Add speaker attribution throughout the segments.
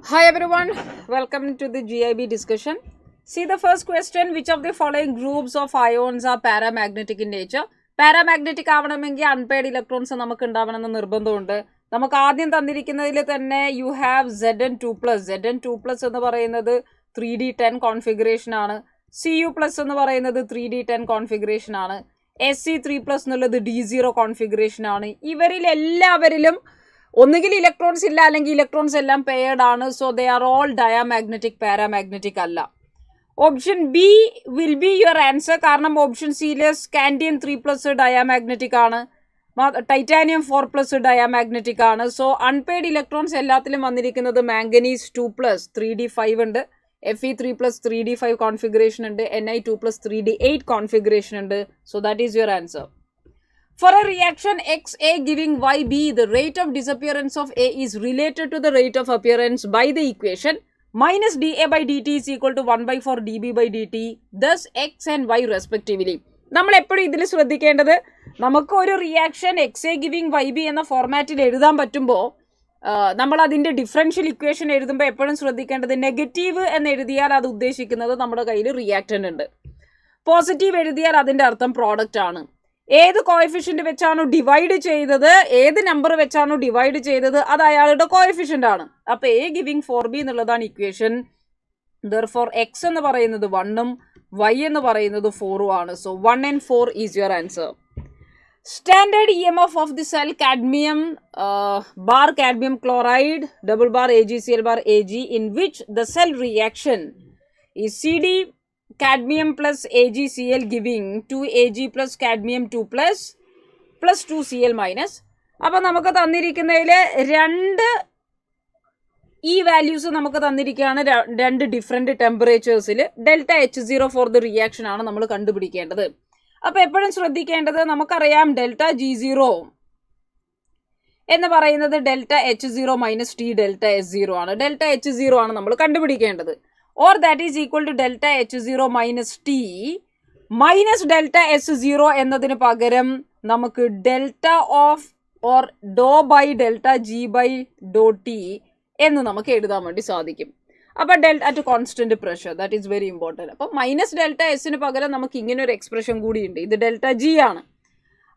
Speaker 1: Hi everyone, welcome to the GIB discussion. See the first question, which of the following groups of ions are paramagnetic in nature? Paramagnetic ആവണമെങ്കിൽ unpaired electrons നമുക്ക് ഉണ്ടാവണമെന്ന് നിർബന്ധമുണ്ട്. നമുക്ക് ആദ്യം തന്നിരിക്കുന്നതിൽ തന്നെ you have Zn2+. Zn2+ എന്ന് പറയുന്നത് 3d10 configuration ആണ്. Cu+ എന്ന് പറയുന്നത് 3d10 കോൺഫിഗറേഷൻ ആണ്. Sc3+ എന്നുള്ളത് d0 കോൺഫിഗറേഷൻ ആണ്. ഇവരിൽ എല്ലാവരിലും ഒന്നുകിൽ ഇലക്ട്രോൺസ് ഇല്ല അല്ലെങ്കിൽ ഇലക്ട്രോൺസ് എല്ലാം പെയർഡ് ആണ്. So they are all diamagnetic, paramagnetic അല്ല. Option B will be your answer. കാരണം ഓപ്ഷൻ സിയിലെ സ്കാൻഡിയം 3+ ഡയാമാഗ്നറ്റിക് ആണ്, ടൈറ്റാനിയം 4+ ഡയാമാഗ്നറ്റിക് ആണ്. സോ അൺപെയ്ഡ് ഇലക്ട്രോൺസ് എല്ലാത്തിലും വന്നിരിക്കുന്നത് മാംഗനീസ് 2+, 3d5 ഉണ്ട്, Fe3+ 3d5 കോൺഫിഗറേഷൻ ഉണ്ട്, Ni2+ 3d8 കോൺഫിഗറേഷൻ ഉണ്ട്. So that is your answer. For a reaction XA giving YB, the rate of disappearance of A is related to the rate of appearance by the equation minus dA by dt is equal to 1/4 dB by dt. Thus X and Y respectively. നമ്മൾ എപ്പോഴും ഇതിൽ ശ്രദ്ധിക്കേണ്ടത്, നമുക്ക് ഒരു reaction XA giving YB എന്ന ഫോർമാറ്റിൽ എഴുതാൻ പറ്റുമ്പോൾ നമ്മൾ അതിൻ്റെ ഡിഫറൻഷ്യൽ ഇക്വേഷൻ എഴുതുമ്പോൾ എപ്പോഴും ശ്രദ്ധിക്കേണ്ടത് നെഗറ്റീവ് എന്ന് എഴുതിയാൽ അത് ഉദ്ദേശിക്കുന്നത് നമ്മുടെ കയ്യിൽ റിയാക്റ്റൻ്റ് ഉണ്ട്, പോസിറ്റീവ് എഴുതിയാൽ അതിൻ്റെ അർത്ഥം പ്രോഡക്റ്റ് ആണ്. ഏത് കോഎഫിഷ്യന്റ് വെച്ചാണോ ഡിവൈഡ് ചെയ്തത്, ഏത് നമ്പർ വെച്ചാണോ ഡിവൈഡ് ചെയ്തത്, അത് അയാളുടെ കോഎഫിഷ്യന്റ് ആണ്. അപ്പൊ എ ഗിവിംഗ് 4b എന്നുള്ളതാണ് ഇക്വേഷൻ. ദെർഫോർ എക്സ് എന്ന് പറയുന്നത് 1ഉം വൈ എന്ന് പറയുന്നത് 4ഉം ആണ്. So 1 and 4 is your answer. Standard EMF of the cell cadmium bar cadmium chloride double bar AgCl bar Ag in which the cell reaction ഈ CD cadmium plus AgCl giving 2Ag plus cadmium 2 plus 2Cl minus. അപ്പം നമുക്ക് തന്നിരിക്കുന്നതിൽ ഈ values നമുക്ക് തന്നിരിക്കുകയാണ് രണ്ട് different ടെമ്പറേച്ചേഴ്സിൽ. ΔH0 for the reaction ആണ് നമ്മൾ കണ്ടുപിടിക്കേണ്ടത്. അപ്പോൾ എപ്പോഴും ശ്രദ്ധിക്കേണ്ടത്, നമുക്കറിയാം ΔG0 എന്ന് പറയുന്നത് ΔH0 മൈനസ് T ΔS0 ആണ്. ΔH0 ആണ് നമ്മൾ കണ്ടുപിടിക്കേണ്ടത്. Or that is equal to ΔH0 minus T minus ΔS0 എന്നതിന് പകരം നമുക്ക് delta of or do by ΔG by do T എന്ന് നമുക്ക് എഴുതാൻ വേണ്ടി സാധിക്കും. അപ്പോൾ delta at constant pressure, that is very important. അപ്പോൾ മൈനസ് ΔSന് പകരം നമുക്ക് ഇങ്ങനെ ഒരു എക്സ്പ്രഷൻ കൂടിയുണ്ട്, ഇത് ΔG ആണ്.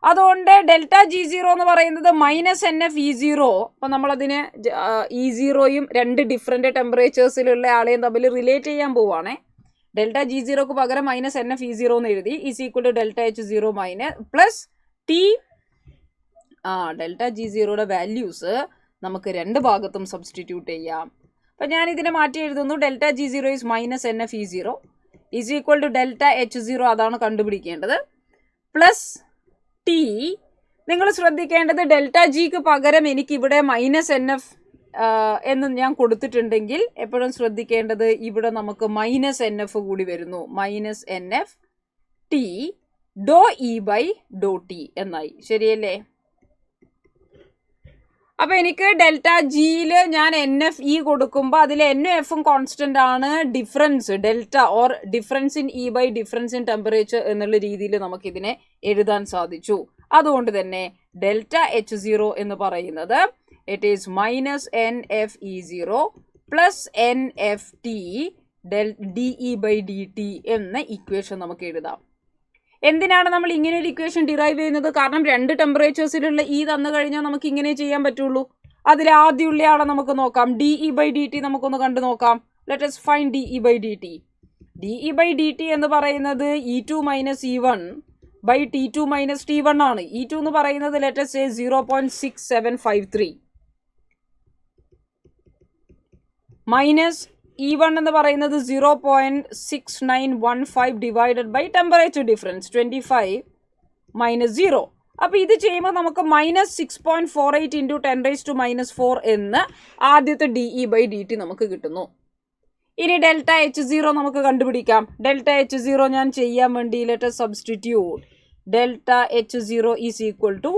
Speaker 1: അതുകൊണ്ട് ΔG0 എന്ന് പറയുന്നത് -NfE0. അപ്പം നമ്മളതിന് E0യും രണ്ട് ഡിഫറെൻറ്റ് ടെമ്പറേച്ചേഴ്സിലുള്ള ആളെയും തമ്മിൽ റിലേറ്റ് ചെയ്യാൻ പോവുകയാണേ. ΔG0ക്ക് പകരം -NfE0 എന്ന് എഴുതി, is equal to ΔH0 plus T. ΔG0യുടെ വാല്യൂസ് നമുക്ക് രണ്ട് ഭാഗത്തും സബ്സ്റ്റിറ്റ്യൂട്ട് ചെയ്യാം. അപ്പം ഞാനിതിനെ മാറ്റി എഴുതുന്നു. ΔG0 is -NfE0 is equal to ΔH0, അതാണ് കണ്ടുപിടിക്കേണ്ടത്, പ്ലസ് ടി. നിങ്ങൾ ശ്രദ്ധിക്കേണ്ടത് ΔGക്ക് പകരം എനിക്കിവിടെ -NF എന്ന് ഞാൻ കൊടുത്തിട്ടുണ്ടെങ്കിൽ എപ്പോഴും ശ്രദ്ധിക്കേണ്ടത് ഇവിടെ നമുക്ക് -NF കൂടി വരുന്നു. -NF T do E by do T എന്നായി. ശരിയല്ലേ? അപ്പോൾ എനിക്ക് ΔGയിൽ ഞാൻ NFE കൊടുക്കുമ്പോൾ അതിൽ NFും കോൺസ്റ്റന്റ് ആണ്. Difference delta or difference in E by difference in temperature എന്നുള്ള രീതിയിൽ നമുക്കിതിനെ എഴുതാൻ സാധിച്ചു. അതുകൊണ്ട് തന്നെ ΔH0 എന്ന് പറയുന്നത് it is -NfE0 plus NFT DE by DT എന്ന ഇക്വേഷൻ നമുക്ക് എഴുതാം. എന്തിനാണ് നമ്മൾ ഇങ്ങനെ ഒരു ഇക്വേഷൻ ഡിറൈവ് ചെയ്യുന്നത്? കാരണം രണ്ട് ടെമ്പറേച്ചേഴ്സിലുള്ള ഈ തന്നു കഴിഞ്ഞാൽ നമുക്ക് ഇങ്ങനെ ചെയ്യാൻ പറ്റുള്ളൂ. അതിൽ ആദ്യമുള്ള ആളെ നമുക്ക് നോക്കാം. DE ബൈ DT നമുക്കൊന്ന് കണ്ടു നോക്കാം. Let us find DE by DT. DE by DT എന്ന് പറയുന്നത് E2 minus E1 by T2 minus T1 ആണ്. E2 എന്ന് പറയുന്നത് let us say 0.6753 minus E1 എന്ന് പറയുന്നത് 0.6915 divided by temperature difference 25 minus 0. അപ്പോൾ ഇത് ചെയ്യുമ്പോൾ നമുക്ക് -6.48 ഇൻറ്റു 10⁻⁻⁴ എന്ന് ആദ്യത്തെ DE ബൈ DT നമുക്ക് കിട്ടുന്നു. ഇനി ΔH0 നമുക്ക് കണ്ടുപിടിക്കാം. ΔH0 ഞാൻ ചെയ്യാൻ വേണ്ടി let us substitute ΔH0 is equal to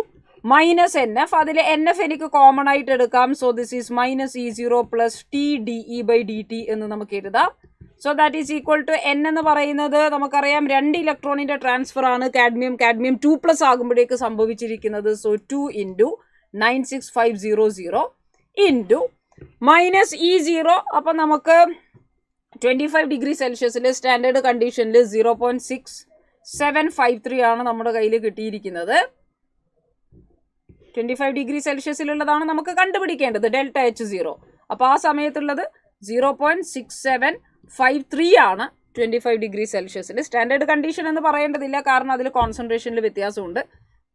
Speaker 1: -NF. അതിൽ NF എനിക്ക് കോമൺ ആയിട്ട് എടുക്കാം. So this is -E0 plus T DE by DT എന്ന് നമുക്ക് എഴുതാം. So that is equal to N എന്ന് പറയുന്നത് നമുക്കറിയാം 2 ഇലക്ട്രോണിൻ്റെ ട്രാൻസ്ഫർ ആണ്. കാഡ്മിയം 2+ ആകുമ്പോഴേക്ക് സംഭവിച്ചിരിക്കുന്നത്. So 2 × 96500 into minus E0. അപ്പം നമുക്ക് 25 ഡിഗ്രി സെൽഷ്യസിൽ സ്റ്റാൻഡേർഡ് കണ്ടീഷനിൽ 0.6753 ആണ് നമ്മുടെ കയ്യിൽ കിട്ടിയിരിക്കുന്നത്. 25 ഡിഗ്രി സെൽഷ്യസിലുള്ളതാണ് നമുക്ക് കണ്ടുപിടിക്കേണ്ടത് ഡെൽറ്റ H0. അപ്പോൾ ആ സമയത്തുള്ളത് 0.6753 ആണ് 25 ഡിഗ്രി സെൽഷ്യസിൽ. സ്റ്റാൻഡേർഡ് കണ്ടീഷൻ എന്ന് പറയേണ്ടതില്ല, കാരണം അതിൽ കോൺസെൻട്രേഷനിൽ വ്യത്യാസമുണ്ട്.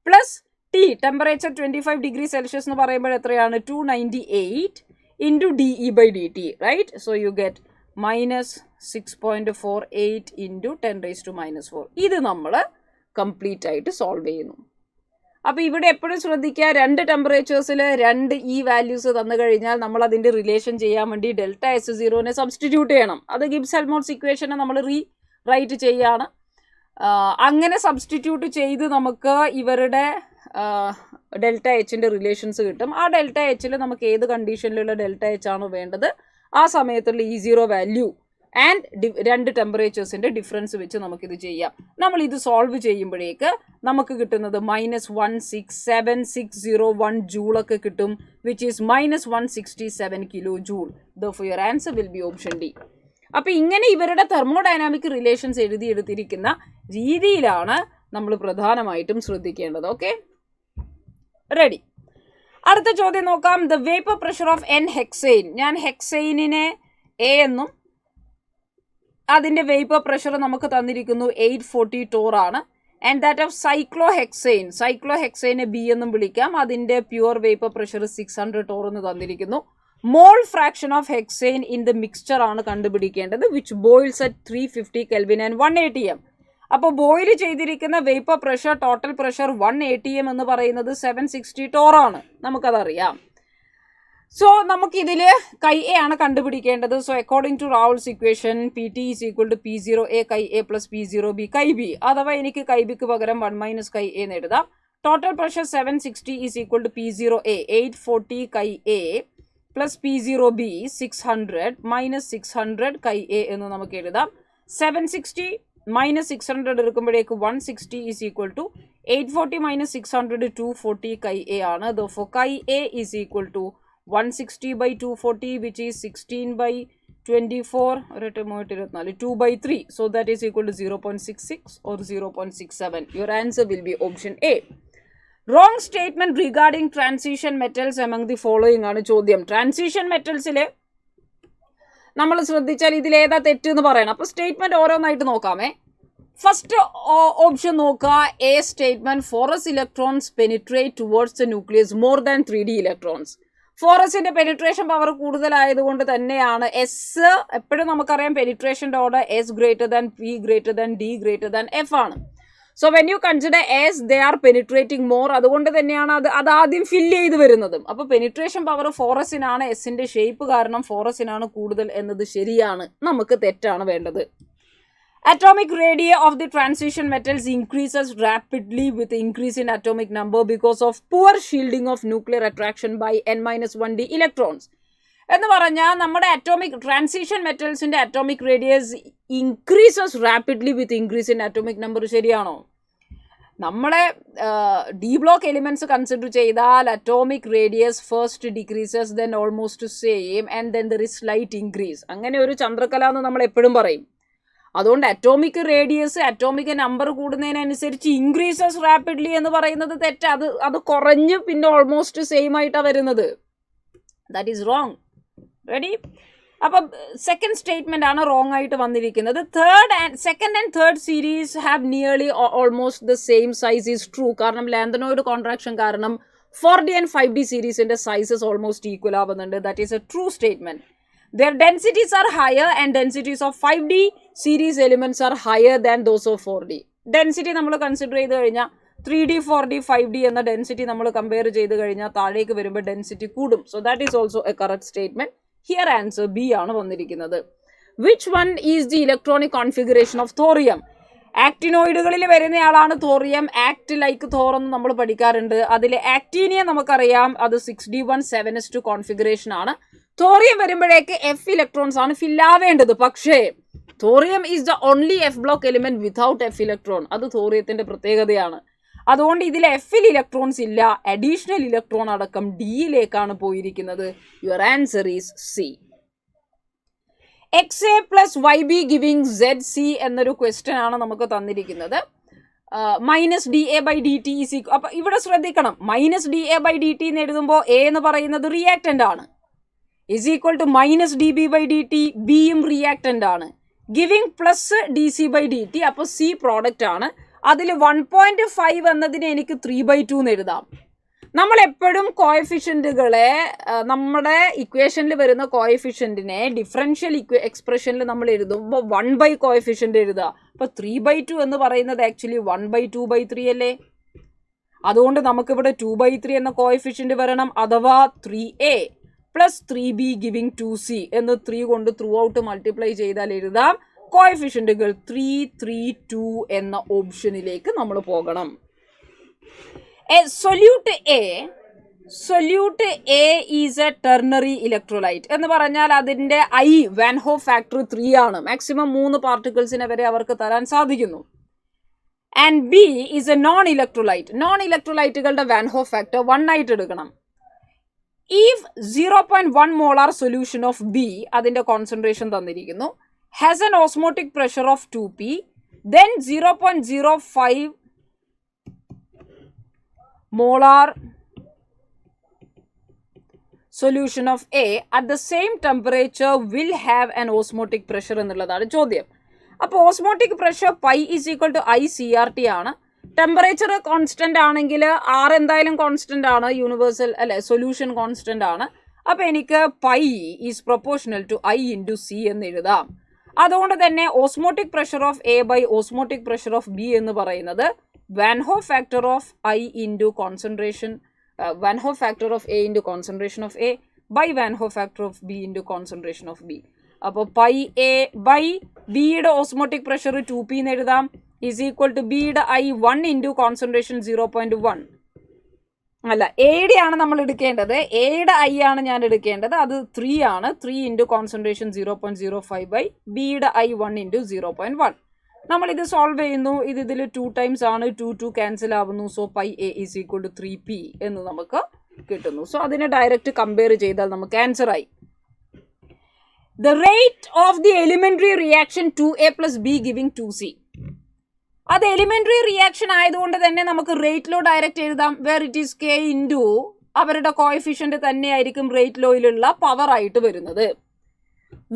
Speaker 1: Plus T, temperature 25 degree Celsius എന്ന് പറയുമ്പോൾ എത്രയാണ്? 298 into DE/dt, right? So you get -6.48 into 10⁻⁻⁴. ഇത് നമ്മൾ കംപ്ലീറ്റ് ആയിട്ട് സോൾവ് ചെയ്യുന്നു. അപ്പോൾ ഇവിടെ എപ്പോഴും ശ്രദ്ധിക്കുക, രണ്ട് ടെമ്പറേച്ചേഴ്സിൽ രണ്ട് വാല്യൂസ് തന്നു കഴിഞ്ഞാൽ നമ്മൾ അതിൻ്റെ റിലേഷൻ ചെയ്യാൻ വേണ്ടി ഡെൽറ്റ H0നെ സബ്സ്റ്റിറ്റ്യൂട്ട് ചെയ്യണം. അത് ഗിബ്സ് ഹെൽമോൾട്ട്സ് ഇക്വേഷനെ നമ്മൾ റൈറ്റ് ചെയ്യാണ്. അങ്ങനെ സബ്സ്റ്റിറ്റ്യൂട്ട് ചെയ്ത് നമുക്ക് ഇവരുടെ ഡെൽറ്റ എച്ചിൻ്റെ റിലേഷൻസ് കിട്ടും. ആ ഡെൽറ്റ എച്ചിൽ നമുക്ക് ഏത് കണ്ടീഷനിലുള്ള ഡെൽറ്റ എച്ച് ആണോ വേണ്ടത് ആ സമയത്തുള്ള E0 വാല്യൂ ആൻഡ് രണ്ട് ടെമ്പറേച്ചേഴ്സിൻ്റെ ഡിഫറൻസ് വെച്ച് നമുക്കിത് ചെയ്യാം. നമ്മൾ ഇത് സോൾവ് ചെയ്യുമ്പോഴേക്ക് നമുക്ക് കിട്ടുന്നത് -167,601 ജൂളൊക്കെ കിട്ടും, which is -167 kilo joule. Therefore your answer will be option D. അപ്പോൾ ഇങ്ങനെ ഇവരുടെ തെർമോഡൈനാമിക് റിലേഷൻസ് എഴുതിയെടുത്തിരിക്കുന്ന രീതിയിലാണ് നമ്മൾ പ്രധാനമായിട്ടും ശ്രദ്ധിക്കേണ്ടത്. Okay, ready. അടുത്ത ചോദ്യം നോക്കാം. The vapour pressure of N hexyne. ഞാൻ ഹെക്സൈനിനെ എ എന്നും അതിൻ്റെ വേപ്പർ പ്രഷർ നമുക്ക് തന്നിരിക്കുന്നു 840 ടോർ ആണ്. ആൻഡ് ദാറ്റ് ഓഫ് സൈക്ലോഹെക്സൈനെ ബി എന്നും വിളിക്കാം. അതിൻ്റെ പ്യുവർ വേപ്പർ പ്രഷർ 600 ടോർ എന്ന് തന്നിരിക്കുന്നു. മോൾ fraction of hexyne in the mixture ആണ് കണ്ടുപിടിക്കേണ്ടത്, which boils at 350 Kelvin and 1 atm. അപ്പോൾ ബോയിൽ ചെയ്തിരിക്കുന്ന vapour pressure, total pressure 1 atm എന്ന് പറയുന്നത് 760 ടോർ ആണ്, നമുക്കതറിയാം. സോ നമുക്കിതിൽ കൈ എ ആണ് കണ്ടുപിടിക്കേണ്ടത്. So according to Raoult's equation PT is equal to P0A chi A plus P0B chi B. അഥവാ എനിക്ക് കൈ ബിക്ക് പകരം 1 മൈനസ് കൈ എ എന്ന് എഴുതാം. Total pressure 760 is equal to P0A 840 chi A plus P0B 600 minus 600 കൈ എ എന്ന് നമുക്ക് എഴുതാം. 760 മൈനസ് 600 എടുക്കുമ്പോഴേക്ക് 160 is equal to 840 minus 600 240 chi A ആണ്. Therefore chi A is equal to 160/240 which is 16/24 2/3. So that is equal to 0.66 or 0.67. Your answer will be option A. Wrong statement regarding transition metals among the following ആണ് ചോദ്യം. Transition മെറ്റൽസിൽ നമ്മൾ ശ്രദ്ധിച്ചാൽ ഇതിലേതാ തെറ്റ് എന്ന് പറയണം. അപ്പോൾ statement ഓരോന്നായിട്ട് നോക്കാമേ. ഫസ്റ്റ് ഓപ്ഷൻ നോക്കുക. A statement, four s electrons penetrate towards the nucleus more than 3D electrons. ഫോറസിന്റെ പെനിട്രേഷൻ പവർ കൂടുതലായതുകൊണ്ട് തന്നെയാണ് എസ്, എപ്പോഴും നമുക്കറിയാം പെനിട്രേഷൻ്റെ order S greater than P greater than D greater than F ആണ്. So when you consider S they are penetrating more, അതുകൊണ്ട് തന്നെയാണ് അത് ആദ്യം ഫില്ല് ചെയ്ത് വരുന്നതും. അപ്പോൾ പെനിട്രേഷൻ പവർ ഫോറസിനാണ്, എസിന്റെ ഷേപ്പ് കാരണം ഫോറസിനാണ് കൂടുതൽ എന്നത് ശരിയാണ്. നമുക്ക് തെറ്റാണ് വേണ്ടത്. Atomic radii of the transition metals increases rapidly with increase in atomic number because of poor shielding of nuclear attraction by N-1d electrons. എന്ന് പറഞ്ഞാൽ നമ്മുടെ ട്രാൻസിഷൻ മെറ്റൽസിന്റെ atomic radius increases rapidly with increase in atomic number. ശരിയാണോ? നമ്മളെ D block elements consider ചെയ്താൽ atomic radius first decreases, then almost same, and then there is slight increase. അങ്ങനെ ഒരു ചന്ദ്രകല എന്ന് നമ്മൾ എപ്പോഴും പറയും. അതുകൊണ്ട് അറ്റോമിക് റേഡിയസ്, അറ്റോമിക് നമ്പർ കൂടുന്നതിനനുസരിച്ച് ഇൻക്രീസസ് റാപ്പിഡ്ലി എന്ന് പറയുന്നത് തെറ്റ്. അത് കുറഞ്ഞ് പിന്നെ ഓൾമോസ്റ്റ് സെയിം ആയിട്ടാണ് വരുന്നത്. That is wrong. റെഡി? അപ്പം സെക്കൻഡ് സ്റ്റേറ്റ്മെന്റ് ആണ് റോങ് ആയിട്ട് വന്നിരിക്കുന്നത്. Second and third series have nearly almost the same size is true. കാരണം ലാന്തനോയിഡ് കോൺട്രാക്ഷൻ കാരണം 4D and 5D സീരീസിന്റെ സൈസസ് ഓൾമോസ്റ്റ് ഈക്വൽ ആവുന്നുണ്ട്. That is A true statement. Their densities are higher and densities of 5D series elements are higher than those of 4D. Density നമ്മൾ consider ചെയ്ത് കഴിഞ്ഞാൽ 3D 4D 5D എന്ന density നമ്മൾ compare ചെയ്ത് കഴിഞ്ഞാൽ താഴേക്ക് വരുമ്പോൾ ഡെൻസിറ്റി കൂടും. So that is also a correct statement. Here answer B ആണ് വന്നിരിക്കുന്നത്. Which one is the electronic configuration of thorium? ആക്ടിനോയിഡുകളിൽ വരുന്നയാളാണ് തോറിയം. ആക്ട് ലൈക്ക് തോർ എന്ന് നമ്മൾ പഠിക്കാറുണ്ട്. അതിൽ ആക്ടീനിയ നമുക്കറിയാം, അത് 6d1 7s2 കോൺഫിഗറേഷൻ ആണ്. തോറിയം വരുമ്പോഴേക്ക് എഫ് ഇലക്ട്രോൺസ് ആണ് ഫില്ലാവേണ്ടത്. പക്ഷേ thorium is the only F block element without F electron. അത് തോറിയത്തിന്റെ പ്രത്യേകതയാണ്. അതുകൊണ്ട് ഇതിൽ എഫിൽ ഇലക്ട്രോൺസ് ഇല്ല, അഡീഷണൽ ഇലക്ട്രോൺ അടക്കം ഡിയിലേക്കാണ് പോയിരിക്കുന്നത്. Your answer is C. X A plus Y B giving Z C എന്നൊരു ക്വസ്റ്റ്യൻ ആണ് നമുക്ക് തന്നിരിക്കുന്നത്. Minus D A by D T is equal. അപ്പം ഇവിടെ ശ്രദ്ധിക്കണം, minus D A by D T എന്ന് എഴുതുമ്പോൾ എ എന്ന് പറയുന്നത് റിയാക്റ്റൻ്റ് ആണ്, is equal to minus D B by D T, ബിയും റിയാക്റ്റൻ്റ് ആണ്. Giving plus D C by D T, അപ്പോൾ സി പ്രോഡക്റ്റ് ആണ്. അതിൽ 1.5 എന്നതിനെ എനിക്ക് 3/2 എന്ന് എഴുതാം. നമ്മൾ എപ്പോഴും കോഎഫിഷ്യൻറ്റുകളെ നമ്മുടെ ഇക്വേഷനിൽ വരുന്ന കോഎഫിഷ്യൻറ്റിനെ ഡിഫറൻഷ്യൽ എക്സ്പ്രഷനിൽ നമ്മൾ എഴുതുമ്പോൾ 1 കോഎഫിഷ്യൻ്റ് എഴുതുക. അപ്പോൾ 3/2 എന്ന് പറയുന്നത് ആക്ച്വലി 1/2/3 അല്ലേ? അതുകൊണ്ട് നമുക്കിവിടെ 2/3 എന്ന കോഎഫിഷ്യൻ്റ് വരണം. അഥവാ 3a plus 3b giving 2c എന്ന് 3 കൊണ്ട് ത്രൂ ഔട്ട് മൾട്ടിപ്ലൈ ചെയ്താൽ എഴുതാം. കോഎഫിഷ്യൻറ്റുകൾ 3, 3, 2 എന്ന ഓപ്ഷനിലേക്ക് നമ്മൾ പോകണം. Solute A is A ternary electrolyte എന്ന് പറഞ്ഞാൽ അതിൻ്റെ വാൻ ഹോഫ് ഫാക്ടർ 3 ആണ്. മാക്സിമം 3 പാർട്ടിക്കിൾസിനെ വരെ അവർക്ക് തരാൻ സാധിക്കുന്നു. And B is a non electrolyte. Non ഇലക്ട്രോലൈറ്റുകളുടെ വാൻ ഹോഫ് ഫാക്ടർ 1 ആയിട്ട് എടുക്കണം. If 0.1 molar solution of B, അതിൻ്റെ കോൺസെൻട്രേഷൻ തന്നിരിക്കുന്നു, has an osmotic pressure of 2p, then 0.05 molar solution of A at the same temperature will have an osmotic pressure എന്നുള്ളതാണ് ചോദ്യം. അപ്പോൾ osmotic pressure pi is equal to ICRT ആണ്. Temperature constant ആണെങ്കിൽ R എന്തായാലും constant ആണ്, universal അല്ലെ, solution constant ആണ്. അപ്പോൾ എനിക്ക് pi is proportional to I into C എന്ന് എഴുതാം. അതുകൊണ്ട് തന്നെ osmotic pressure of A by osmotic pressure of B എന്ന് പറയുന്നത് van Hoff factor of I into concentration, van Hoff factor of A into concentration of A by van Hoff factor of B into concentration of B. അപ്പോൾ pi A by ബിയുടെ osmotic pressure 2p എന്ന് എഴുതാം, is equal to ബിയുടെ I 1 into concentration 0.1. അല്ല, എയുടെ ആണ് നമ്മൾ എടുക്കേണ്ടത്, എയുടെ I ആണ് ഞാൻ എടുക്കേണ്ടത്, അത് 3 ആണ്. 3 ഇൻറ്റു കോൺസെൻട്രേഷൻ 0.05 ബൈ ബിയുടെ I 1 ഇൻറ്റു 0.1. നമ്മളിത് സോൾവ് ചെയ്യുന്നു, ഇതിൽ 2 ടൈംസ് ആണ്, 2 ക്യാൻസൽ ആവുന്നു. So pi A is equal to 3p എന്ന് നമുക്ക് കിട്ടുന്നു. സോ അതിനെ ഡയറക്റ്റ് കമ്പയർ ചെയ്താൽ നമുക്ക് ആൻസർ ആയി. The rate of the elementary reaction 2a plus b giving 2c. അത് എലിമെന്ററി റിയാക്ഷൻ ആയതുകൊണ്ട് തന്നെ നമുക്ക് റേറ്റ് ലോ ഡയറക്റ്റ് എഴുതാം. Where it is k into അവരുടെ കോഎഫിഷ്യന്റ് തന്നെയായിരിക്കും റേറ്റ് ലോയിലുള്ള പവർ ആയിട്ട് വരുന്നത്.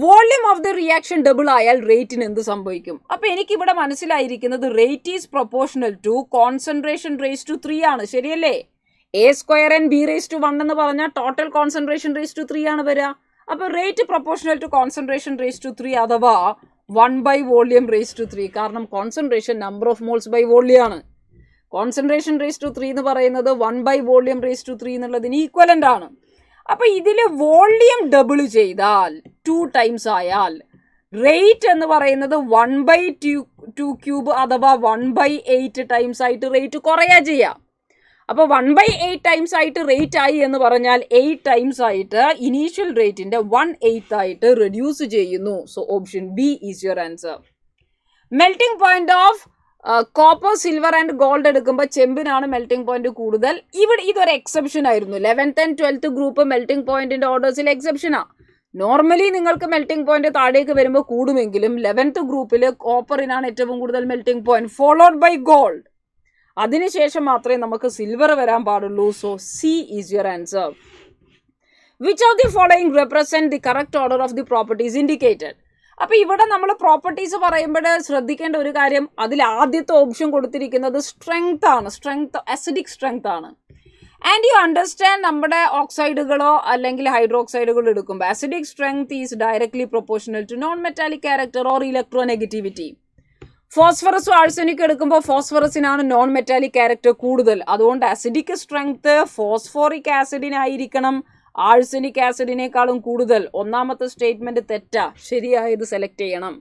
Speaker 1: Volume of the reaction double ആയാൽ റേറ്റിന് എന്ത് സംഭവിക്കും? അപ്പൊ എനിക്കിവിടെ മനസ്സിലായിരിക്കുന്നത് rate is proportional to concentration raise to 3 ആണ്. ശരിയല്ലേ? a² and b⁻1 എന്ന് പറഞ്ഞാൽ ടോട്ടൽ കോൺസെൻട്രേഷൻ റേസ് ടു 3 ആണ് വരിക. അപ്പോൾ rate proportional to concentration raise to 3 അഥവാ 1 ബൈ വോള്യൂം റേസ് ടു 3. കാരണം concentration number of moles by volume ആണ്. കോൺസെൻട്രേഷൻ റേസ് ടു 3 എന്ന് പറയുന്നത് 1 ബൈ വോള്യൂം റേസ് ടു 3 എന്നുള്ളതിന് ഈക്വലൻ്റ് ആണ്. അപ്പോൾ ഇതിൽ വോള്യൂം ഡബിൾ ചെയ്താൽ 2 ടൈംസ് ആയാൽ റേറ്റ് എന്ന് പറയുന്നത് 1/2 ക്യൂബ് അഥവാ 1/8 ടൈംസ് ആയിട്ട് റേറ്റ് കുറയാ ചെയ്യാം. അപ്പോൾ 1/8 ടൈംസ് ആയിട്ട് റേറ്റ് ആയി എന്ന് പറഞ്ഞാൽ 8 ടൈംസ് ആയിട്ട് ഇനീഷ്യൽ റേറ്റിന്റെ 1/8 ആയിട്ട് റെഡ്യൂസ് ചെയ്യുന്നു. So option B is your answer. Melting point of copper, silver and gold എടുക്കുമ്പോൾ ചെമ്പിനാണ് മെൽറ്റിംഗ് പോയിന്റ് കൂടുതൽ. ഇവിടെ ഇതൊരു എക്സെപ്ഷൻ ആയിരുന്നു. 11th and 12th group melting പോയിന്റിന്റെ ഓർഡേഴ്സിൽ എക്സെപ്ഷനാണ്. നോർമലി നിങ്ങൾക്ക് മെൽറ്റിംഗ് പോയിന്റ് താഴേക്ക് വരുമ്പോൾ കൂടുമെങ്കിലും 11th ഗ്രൂപ്പിൽ കോപ്പറിനാണ് ഏറ്റവും കൂടുതൽ melting point, followed by gold. അതിനുശേഷം മാത്രമേ നമുക്ക് സിൽവർ വരാൻ പാടുള്ളൂ. So C is your answer. Which of the following represent the correct order of the properties indicated. അപ്പോൾ ഇവിടെ നമ്മൾ പ്രോപ്പർട്ടീസ് പറയുമ്പോൾ ശ്രദ്ധിക്കേണ്ട ഒരു കാര്യം, അതിൽ ആദ്യത്തെ ഓപ്ഷൻ കൊടുത്തിരിക്കുന്നത് സ്ട്രെങ്ത് ആണ്. സ്ട്രെങ്ത്, അസിഡിക് സ്ട്രെങ്ത് ആണ്. ആൻഡ് യു അണ്ടർസ്റ്റാൻഡ്, നമ്മുടെ ഓക്സൈഡുകളോ അല്ലെങ്കിൽ ഹൈഡ്രോക്സൈഡുകളോ എടുക്കുമ്പോൾ acidic strength is directly proportional to non metallic character or electronegativity. ഫോസ്ഫറസും ആഴ്സനിക്കും എടുക്കുമ്പോൾ ഫോസ്ഫറസിനാണ് നോൺ മെറ്റാലിക് ക്യാരക്ടർ കൂടുതൽ. അതുകൊണ്ട് അസിഡിക് സ്ട്രെങ്ത് ഫോസ്ഫോറിക് ആസിഡിനായിരിക്കണം ആഴ്സനിക് ആസിഡിനേക്കാളും കൂടുതൽ. ഒന്നാമത്തെ സ്റ്റേറ്റ്മെന്റ് തെറ്റാ, ശരിയായത് സെലക്ട് ചെയ്യണം.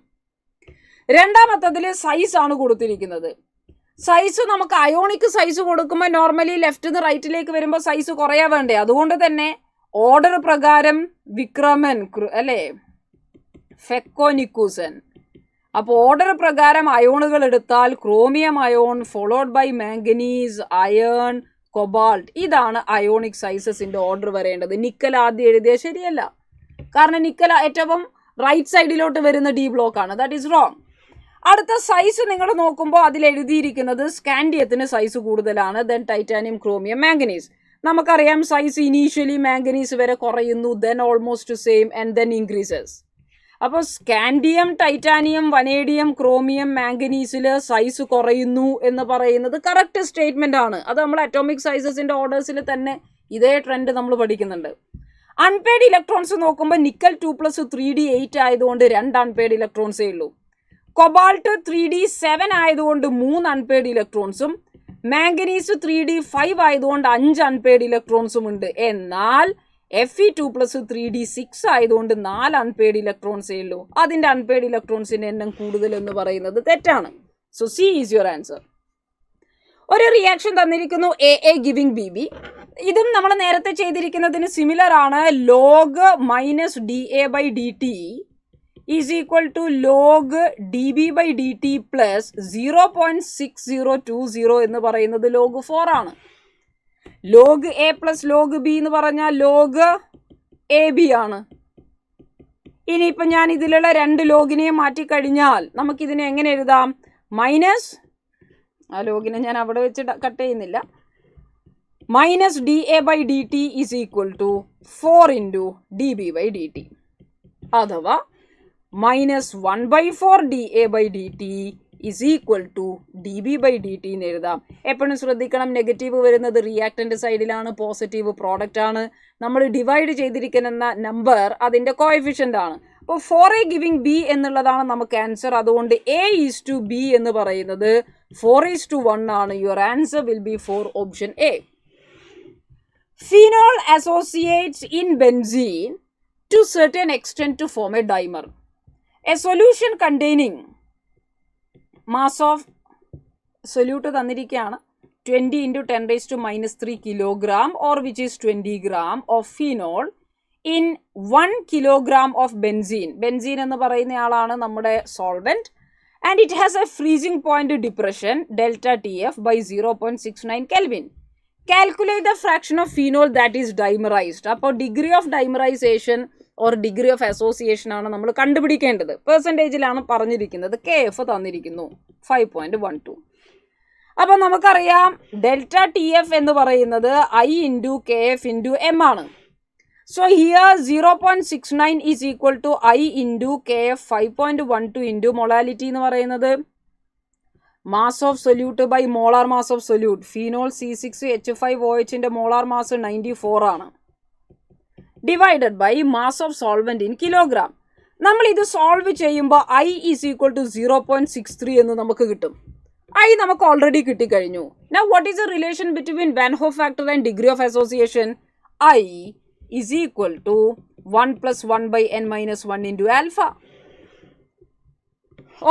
Speaker 1: രണ്ടാമത്തതിൽ സൈസ് ആണ് കൊടുത്തിരിക്കുന്നത്. സൈസ് നമുക്ക് അയോണിക് സൈസ് കൊടുക്കുമ്പോൾ നോർമലി ലെഫ്റ്റ് നിന്ന് റൈറ്റിലേക്ക് വരുമ്പോൾ സൈസ് കുറയാ വേണ്ടേ? അതുകൊണ്ട് തന്നെ ഓർഡർ പ്രകാരം വിക്രമൻ അല്ലേ, ഫെക്കോനിക്കൂസൻ, അപ്പോൾ ഓർഡർ പ്രകാരം അയോണുകൾ എടുത്താൽ chromium ion followed by manganese, iron, cobalt. ഇതാണ് അയോണിക് സൈസസിന്റെ ഓർഡർ വരേണ്ടത്. നിക്കൽ ആദ്യം എഴുതിയ ശരിയല്ല, കാരണം നിക്കൽ ഏറ്റവും റൈറ്റ് സൈഡിലോട്ട് വരുന്ന ഡി ബ്ലോക്ക് ആണ്. That is wrong. അടുത്ത സൈസ് നിങ്ങൾ നോക്കുമ്പോൾ അതിൽ എഴുതിയിരിക്കുന്നത് സ്കാൻഡിയത്തിന് സൈസ് കൂടുതലാണ്, ദെൻ ടൈറ്റാനിയം, ക്രോമിയം, മാംഗനീസ്. നമുക്കറിയാം സൈസ് ഇനീഷ്യലി മാംഗനീസ് വരെ കുറയുന്നു, then almost same and then increases. അപ്പോൾ സ്കാൻഡിയം, ടൈറ്റാനിയം, വനേഡിയം, ക്രോമിയം, മാംഗനീസിൽ സൈസ് കുറയുന്നു എന്ന് പറയുന്നത് കറക്റ്റ് സ്റ്റേറ്റ്മെന്റ് ആണ്. അത് നമ്മൾ അറ്റോമിക് സൈസസിന്റെ ഓർഡേഴ്സിൽ തന്നെ ഇതേ ട്രെൻഡ് നമ്മൾ പഠിക്കുന്നുണ്ട്. അൺപെയ്ഡ് ഇലക്ട്രോൺസ് നോക്കുമ്പോൾ നിക്കൽ 2 + 3d 8 ആയതുകൊണ്ട് 2 അൺപെയ്ഡ് ഇലക്ട്രോൺസേ ഉള്ളൂ. കൊബാൾട്ട് 3d 7 ആയതുകൊണ്ട് 3 അൺപെയ്ഡ് ഇലക്ട്രോൺസും, മാംഗനീസ് 3d 5 ആയതുകൊണ്ട് 5 അൺപെയ്ഡ് ഇലക്ട്രോൺസും ഉണ്ട്. എന്നാൽ Fe 2 + 3d 6 ആയതുകൊണ്ട് 4 അൺപെയ്ഡ് ഇലക്ട്രോൺസേ ഉള്ളൂ. അതിന്റെ അൺപെയ്ഡ് ഇലക്ട്രോൺസിന്റെ എണ്ണം കൂടുതൽ എന്ന് പറയുന്നത് തെറ്റാണ്. So C is your answer. ഒരു റിയാക്ഷൻ തന്നിരിക്കുന്നു എ ഗിവിംഗ് ബി ബി. ഇതും നമ്മൾ നേരത്തെ ചെയ്തിരിക്കുന്നതിന് സിമിലർ ആണ്. Log minus dA/dt is equal to log dB/dt plus 0.6020 എന്ന് പറയുന്നത് ലോഗ് 4 ആണ്. Log A plus log B എന്ന് പറഞ്ഞാൽ ലോഗ് എ ബി ആണ്. ഇനിയിപ്പോൾ ഞാൻ ഇതിലുള്ള 2 ലോഗിനെയും മാറ്റിക്കഴിഞ്ഞാൽ നമുക്കിതിനെ എങ്ങനെ എഴുതാം? മൈനസ്, ആ ലോഗിനെ ഞാൻ അവിടെ വെച്ച് കട്ട് ചെയ്യുന്നില്ല, minus dA/dt is equal to 4 × dB/dt, അഥവാ minus 1/4 dA/dt is equal to dB/dt എന്ന് എഴുതാം. എപ്പോഴും ശ്രദ്ധിക്കണം, നെഗറ്റീവ് വരുന്നത് റിയാക്ടൻ്റ് സൈഡിലാണ്, പോസിറ്റീവ് പ്രോഡക്റ്റ് ആണ്. നമ്മൾ ഡിവൈഡ് ചെയ്തിരിക്കുന്ന നമ്പർ അതിൻ്റെ കോഎഫിഷ്യൻ്റ് ആണ്. അപ്പോൾ 4a ഗിവിംഗ് ബി എന്നുള്ളതാണ് നമുക്ക് ആൻസർ. അതുകൊണ്ട് A/B എന്ന് പറയുന്നത് 4:1 ആണ്. Your answer will be 4 option A. Phenol associates in benzene to certain extent to form a dimer. A solution containing mass of solute തന്നിരിക്കുകയാണ് 20 × 10⁻³ kilogram or which is 20 gram of phenol in 1 kilogram of benzene. Benzene എന്ന് പറയുന്ന ആളാണ് നമ്മുടെ solvent. And it has a freezing point depression delta TF by 0.69 Kelvin. Calculate the fraction of phenol that is dimerized. അപ്പോൾ degree of dimerisation or degree of association ആണ് നമ്മൾ കണ്ടുപിടിക്കേണ്ടത്. പെർസെൻറ്റേജിലാണ് പറഞ്ഞിരിക്കുന്നത്. KF തന്നിരിക്കുന്നു 5.12. അപ്പോൾ നമുക്കറിയാം ഡെൽറ്റ TF എന്ന് പറയുന്നത് I × KF × M ആണ്. So here 0.69 is equal to I × KF 5.12 into molality എന്ന് പറയുന്നത് mass of solute by molar mass of solute. Phenol C6H5OH ന്റെ molar mass 94 ആണ്. Divided by mass of solvent in kilogram. നമ്മൾ ഇത് solve ചെയ്യുമ്പോൾ I is equal to 0.63 എന്ന് നമുക്ക് കിട്ടും. I നമുക്ക് already കിട്ടിക്കഴിഞ്ഞു. Now what is the relation between Van Hoff factor and degree of association? I is equal to 1 + 1/n-1 into alpha,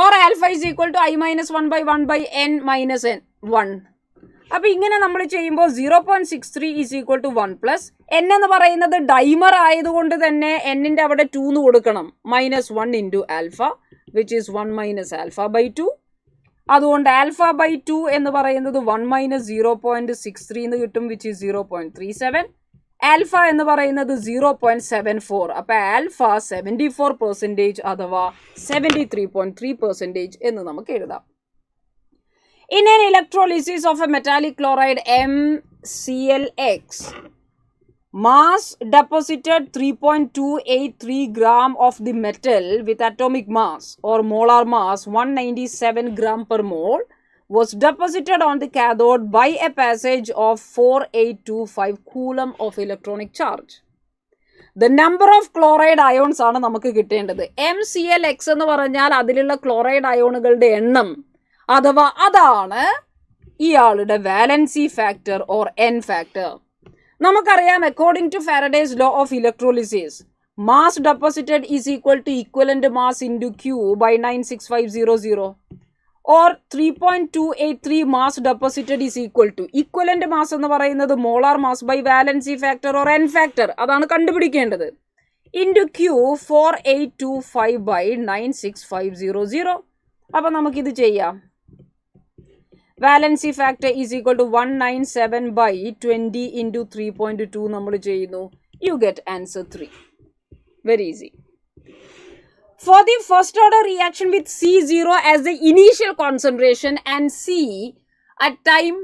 Speaker 1: or alpha is equal to I - 1/1/n-1. അപ്പോൾ ഇങ്ങനെ നമ്മൾ ചെയ്യുമ്പോൾ 0.63 is equal to 1 + n എന്ന് പറയുന്നത് dimer ആയതുകൊണ്ട് തന്നെ n-ന്റെ അവിടെ 2 എന്ന് കൊടുക്കണം, -1 into alpha which is 1 - alpha/2. അതുകൊണ്ട് alpha/2 എന്ന് പറയുന്നത് 1 - 0.63 എന്ന് കിട്ടും, which is 0.37. ആൽഫ എന്ന് പറയുന്നത് 0.74. അപ്പോൾ ആൽഫ 74% അഥവാ 73.3% എന്ന് നമുക്ക് എഴുതാം. In an electrolysis of a metallic chloride MClX, mass deposited 3.283 gram of the metal with atomic mass or molar mass 197 gram per mole was deposited on the cathode by a passage of 4825 coulomb of electronic charge. The number of chloride ions ആണ് നമുക്ക് കിട്ടേണ്ടത്. MClX എന്ന് പറഞ്ഞാൽ അതിലുള്ള chloride അയോണുകളുടെ എണ്ണം, അഥവാ അതാണ് ഇയാളുടെ valency factor or N factor. നമുക്കറിയാം according to Faraday's law of electrolysis, mass deposited is equal to equivalent mass into Q by 96500. or 3.283 mass deposited is equal to equivalent mass എന്ന് പറയുന്നത് molar mass by valency factor or N factor, അതാണ് കണ്ടുപിടിക്കേണ്ടത്, into Q 4825 by 96500. അപ്പം നമുക്കിത് ചെയ്യാം. Valency factor is equal to 197/20 into 3.2 നമ്മൾ ചെയ്യുന്നു. You get answer 3. Very easy. For the first order reaction with C0 as the initial concentration and C at time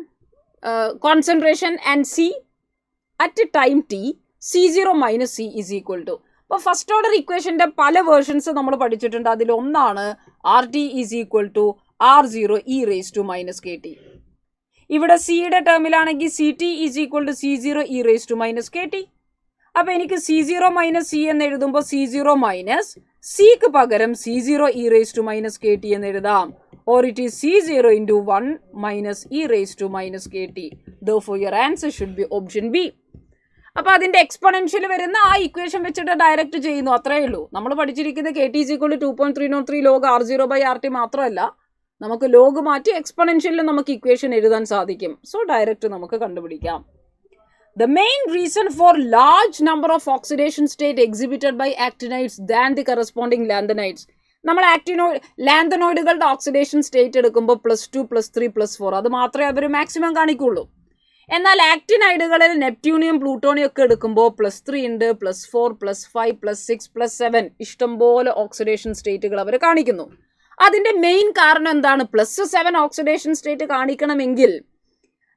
Speaker 1: concentration and C at time t, C0 minus C is equal to. അപ്പോൾ first order ഇക്വേഷൻ്റെ പല versions നമ്മൾ പഠിച്ചിട്ടുണ്ട്. അതിലൊന്നാണ് RT is equal to R0 e raised to minus KT. ഇവിടെ സിയുടെ ടേമിലാണെങ്കിൽ CT is equal to C0 e raised to minus KT. അപ്പോൾ എനിക്ക് C0 minus C എന്ന് എഴുതുമ്പോൾ C0 മൈനസ് സിക്ക് പകരം C0 e raised to minus KT എന്ന് എഴുതാം. Or it is C0 into 1 minus e raised to minus KT. Therefore your answer should be option B. അപ്പോൾ അതിൻ്റെ എക്സ്പൊണൻഷ്യൽ വരുന്ന ആ ഇക്വേഷൻ വെച്ചിട്ട് ഡയറക്റ്റ് ചെയ്യുന്നു, അത്രയേ ഉള്ളൂ. നമ്മൾ പഠിച്ചിരിക്കുന്ന KT is equal to 2.303 log R0/RT മാത്രമല്ല, നമുക്ക് ലോഗ് മാറ്റി എക്സ്പൊണൻഷ്യലിൽ നമുക്ക് ഇക്വേഷൻ എഴുതാൻ സാധിക്കും. സോ ഡയറക്റ്റ് നമുക്ക് കണ്ടുപിടിക്കാം. The main reason for large number of oxidation state exhibited by actinides than the corresponding lanthanides. നമ്മൾ ലാന്തനോയിഡുകളുടെ ഓക്സിഡേഷൻ സ്റ്റേറ്റ് എടുക്കുമ്പോൾ +2 +3 +4 അത് മാത്രമേ അവർ മാക്സിമം കാണിക്കുള്ളൂ. എന്നാൽ ആക്ടിനൈഡുകളിൽ നെപ്റ്റ്യൂണിയം പ്ലൂട്ടോണിയം ഒക്കെ എടുക്കുമ്പോൾ +3 ഉണ്ട്, +4 +5 +6 +7 ഇഷ്ടംപോലെ ഓക്സിഡേഷൻ സ്റ്റേറ്റുകൾ അവർ കാണിക്കുന്നു. അതിൻ്റെ മെയിൻ കാരണം എന്താണ്? +7 ഓക്സിഡേഷൻ സ്റ്റേറ്റ് കാണിക്കണമെങ്കിൽ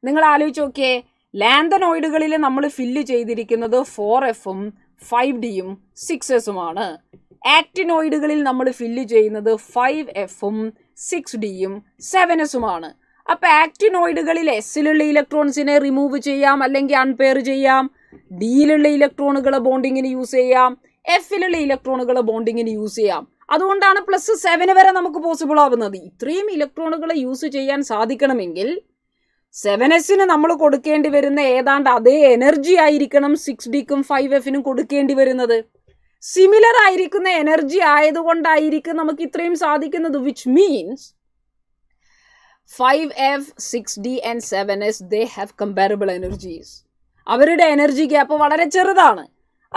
Speaker 1: നിങ്ങൾ ആലോചിച്ച് നോക്കിയേ, ലാന്തനോയിഡുകളിൽ നമ്മൾ ഫില്ല് ചെയ്തിരിക്കുന്നത് 4Fഉം 5Dയും 6Sഉമാണ്. ആക്ടിനോയിഡുകളിൽ നമ്മൾ ഫില്ല് ചെയ്യുന്നത് 5Fഉം 6Dയും 7Sഉമാണ്. അപ്പോൾ ആക്ടിനോയിഡുകളിൽ എസ്സിലുള്ള ഇലക്ട്രോൺസിനെ റിമൂവ് ചെയ്യാം, അല്ലെങ്കിൽ അൺപെയർ ചെയ്യാം. ഡിയിലുള്ള ഇലക്ട്രോണുകൾ ബോണ്ടിങ്ങിന് യൂസ് ചെയ്യാം, എഫിലുള്ള ഇലക്ട്രോണുകൾ ബോണ്ടിങ്ങിന് യൂസ് ചെയ്യാം. അതുകൊണ്ടാണ് +7 വരെ നമുക്ക് പോസിബിൾ ആവുന്നത്. ഇത്രയും ഇലക്ട്രോണുകൾ യൂസ് ചെയ്യാൻ സാധിക്കണമെങ്കിൽ 7Sന് നമ്മൾ കൊടുക്കേണ്ടി വരുന്ന ഏതാണ്ട് അതേ എനർജി ആയിരിക്കണം 6Dക്കും 5Fനും കൊടുക്കേണ്ടി വരുന്നത്. സിമിലർ ആയിരിക്കുന്ന എനർജി ആയതുകൊണ്ടായിരിക്കും നമുക്ക് ഇത്രയും സാധിക്കുന്നത്. Which means 5F, 6D and 7S they have comparable energies. അവരുടെ എനർജി ഗ്യാപ്പ് വളരെ ചെറുതാണ്.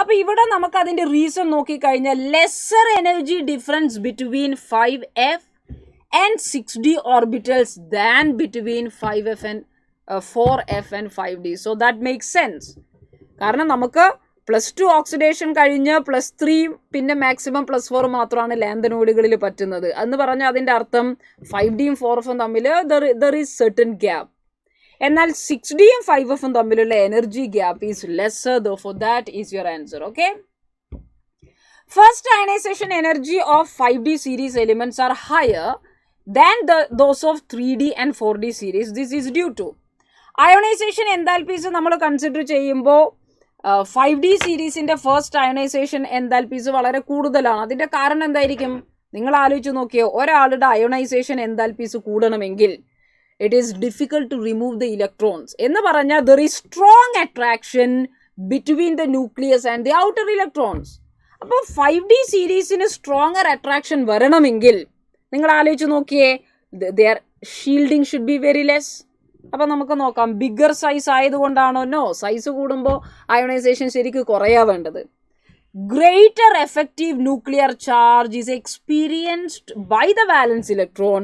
Speaker 1: അപ്പോൾ ഇവിടെ നമുക്ക് അതിൻ്റെ റീസൺ നോക്കിക്കഴിഞ്ഞാൽ lesser energy difference between 5F and 6D orbitals than between 5F and 4F and 5D. So that makes sense. കാരണം നമുക്ക് +2 ഓക്സിഡേഷൻ കഴിഞ്ഞ് +3 പിന്നെ മാക്സിമം +4 മാത്രമാണ് ലാന്തനോയിഡുകളിൽ പറ്റുന്നത് എന്ന് പറഞ്ഞാൽ അതിൻ്റെ അർത്ഥം 5Dയും 4Fഉം തമ്മിൽ ദർ ഈസ് സെർട്ടൻ ഗ്യാപ്പ്. എന്നാൽ 6Dയും 5Fഉം തമ്മിലുള്ള energy gap is lesser. Therefore that is your answer. Okay. First ionization energy of 5D series elements are higher than those of 3D and 4D series. This is due to ionisation enthalpies നമ്മൾ consider ചെയ്യുമ്പോൾ 5D സീരീസിൻ്റെ first ionisation enthalpies വളരെ കൂടുതലാണ്. അതിൻ്റെ കാരണം എന്തായിരിക്കും? നിങ്ങൾ ആലോചിച്ച് നോക്കിയോ, ഒരാളുടെ അയോണൈസേഷൻ എൻതാൽപ്പീസ് കൂടണമെങ്കിൽ it is difficult to remove the electrons എന്ന് പറഞ്ഞാൽ there is strong attraction between the nucleus and the outer electrons. അപ്പോൾ 5D സീരീസിന് സ്ട്രോങ്ങർ അട്രാക്ഷൻ വരണമെങ്കിൽ നിങ്ങൾ ആലോചിച്ച് നോക്കിയേ, their shielding should be very less. അപ്പോൾ നമുക്ക് നോക്കാം, ബിഗർ സൈസ് ആയതുകൊണ്ടാണോ? നോ, സൈസ് കൂടുമ്പോൾ അയോണൈസേഷൻ ശരിക്കും കുറയാ വേണ്ടത്. Greater effective nuclear charge is experienced by the valence electron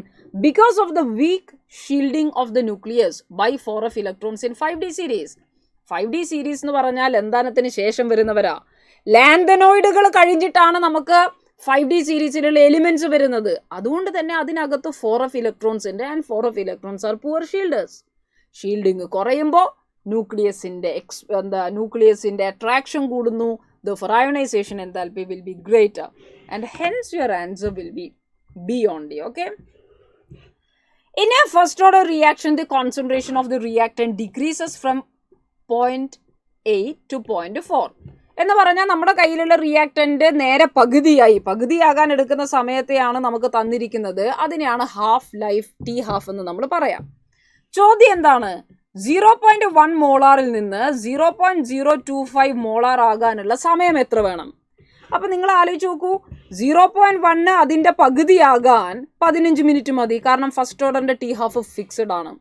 Speaker 1: because of the weak shielding of the nucleus by 4F electrons in 5D series. 5D series എന്ന് പറഞ്ഞാൽ എന്താനത്തിന് ശേഷം വരുന്നവരാ. ലാന്തനോയിഡുകൾ കഴിഞ്ഞിട്ടാണ് നമുക്ക് 5D സീരീസിലുള്ള എലിമെന്റ്സ് വരുന്നത്. അതുകൊണ്ട് തന്നെ അതിനകത്ത് 4F ഇലക്ട്രോൺസ് ഉണ്ട്. And 4F electrons are poor shielders. Shielding കുറയുമ്പോൾ ന്യൂക്ലിയസിൻ്റെ അട്രാക്ഷൻ കൂടുന്നു. Therefore ionization enthalpy will be greater and hence your answer will be B only. Okay. In a first order reaction, the concentration of the reactant decreases from 0.8 to 0.4. എന്ന് പറഞ്ഞാൽ നമ്മുടെ കയ്യിലുള്ള reactant നേരെ പകുതിയാകാൻ എടുക്കുന്ന സമയത്തെയാണ് നമുക്ക് തന്നിരിക്കുന്നത്. അതിനെയാണ് ഹാഫ് ലൈഫ് T½ എന്ന് നമ്മൾ പറയാം. ചോദ്യം എന്താണ്? 0.1 മോളാറിൽ നിന്ന് 0.025 മോളാർ ആകാനുള്ള സമയം എത്ര വേണം? അപ്പം നിങ്ങൾ ആലോചിച്ച് നോക്കൂ, 0.1 അതിൻ്റെ പകുതിയാകാൻ 15 മിനിറ്റ് മതി. കാരണം ഫസ്റ്റ് ഓർഡറിൻ്റെ T½ ഫിക്സഡ് ആണ്.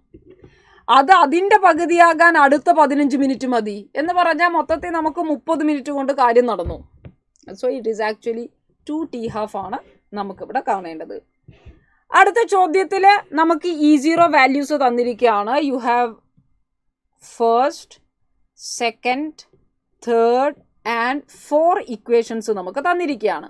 Speaker 1: അത് അതിൻ്റെ പകുതിയാകാൻ അടുത്ത 15 മിനിറ്റ് മതി എന്ന് പറഞ്ഞാൽ മൊത്തത്തിൽ നമുക്ക് 30 മിനിറ്റ് കൊണ്ട് കാര്യം നടന്നു. So it is actually 2 T½ ആണ് നമുക്കിവിടെ കാണേണ്ടത്. അടുത്ത ചോദ്യത്തിൽ നമുക്ക് E0 വാല്യൂസ് തന്നിരിക്കുകയാണ്. You have first, second, third and 4 equations നമുക്ക് തന്നിരിക്കുകയാണ്.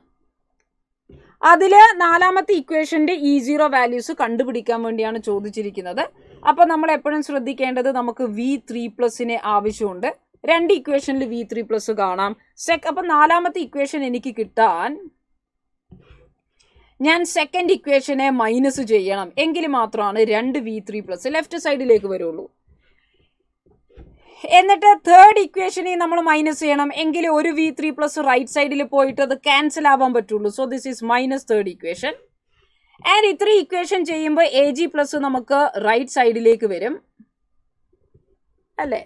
Speaker 1: അതിൽ നാലാമത്തെ ഇക്വേഷൻ്റെ E0 വാല്യൂസ് കണ്ടുപിടിക്കാൻ വേണ്ടിയാണ് ചോദിച്ചിരിക്കുന്നത്. അപ്പോൾ നമ്മൾ എപ്പോഴും ശ്രദ്ധിക്കേണ്ടത് നമുക്ക് V3+ ആവശ്യമുണ്ട്. 2 ഇക്വേഷനിൽ V3+ കാണാം. അപ്പം നാലാമത്തെ ഇക്വേഷൻ എനിക്ക് കിട്ടാൻ ഞാൻ സെക്കൻഡ് ഇക്വേഷനെ മൈനസ് ചെയ്യണം. എങ്കിൽ മാത്രമാണ് 2 V3+ ലെഫ്റ്റ് സൈഡിലേക്ക് വരുള്ളൂ. എന്നിട്ട് തേർഡ് ഇക്വേഷനെ നമ്മൾ മൈനസ് ചെയ്യണം. എങ്കിൽ ഒരു V3+ റൈറ്റ് സൈഡിൽ പോയിട്ട് അത് ക്യാൻസൽ ആവാൻ പറ്റുള്ളൂ. So this is minus third equation. And ഇത്രയും ഇക്വേഷൻ ചെയ്യുമ്പോൾ AG+ നമുക്ക് റൈറ്റ് സൈഡിലേക്ക് വരും അല്ലേ.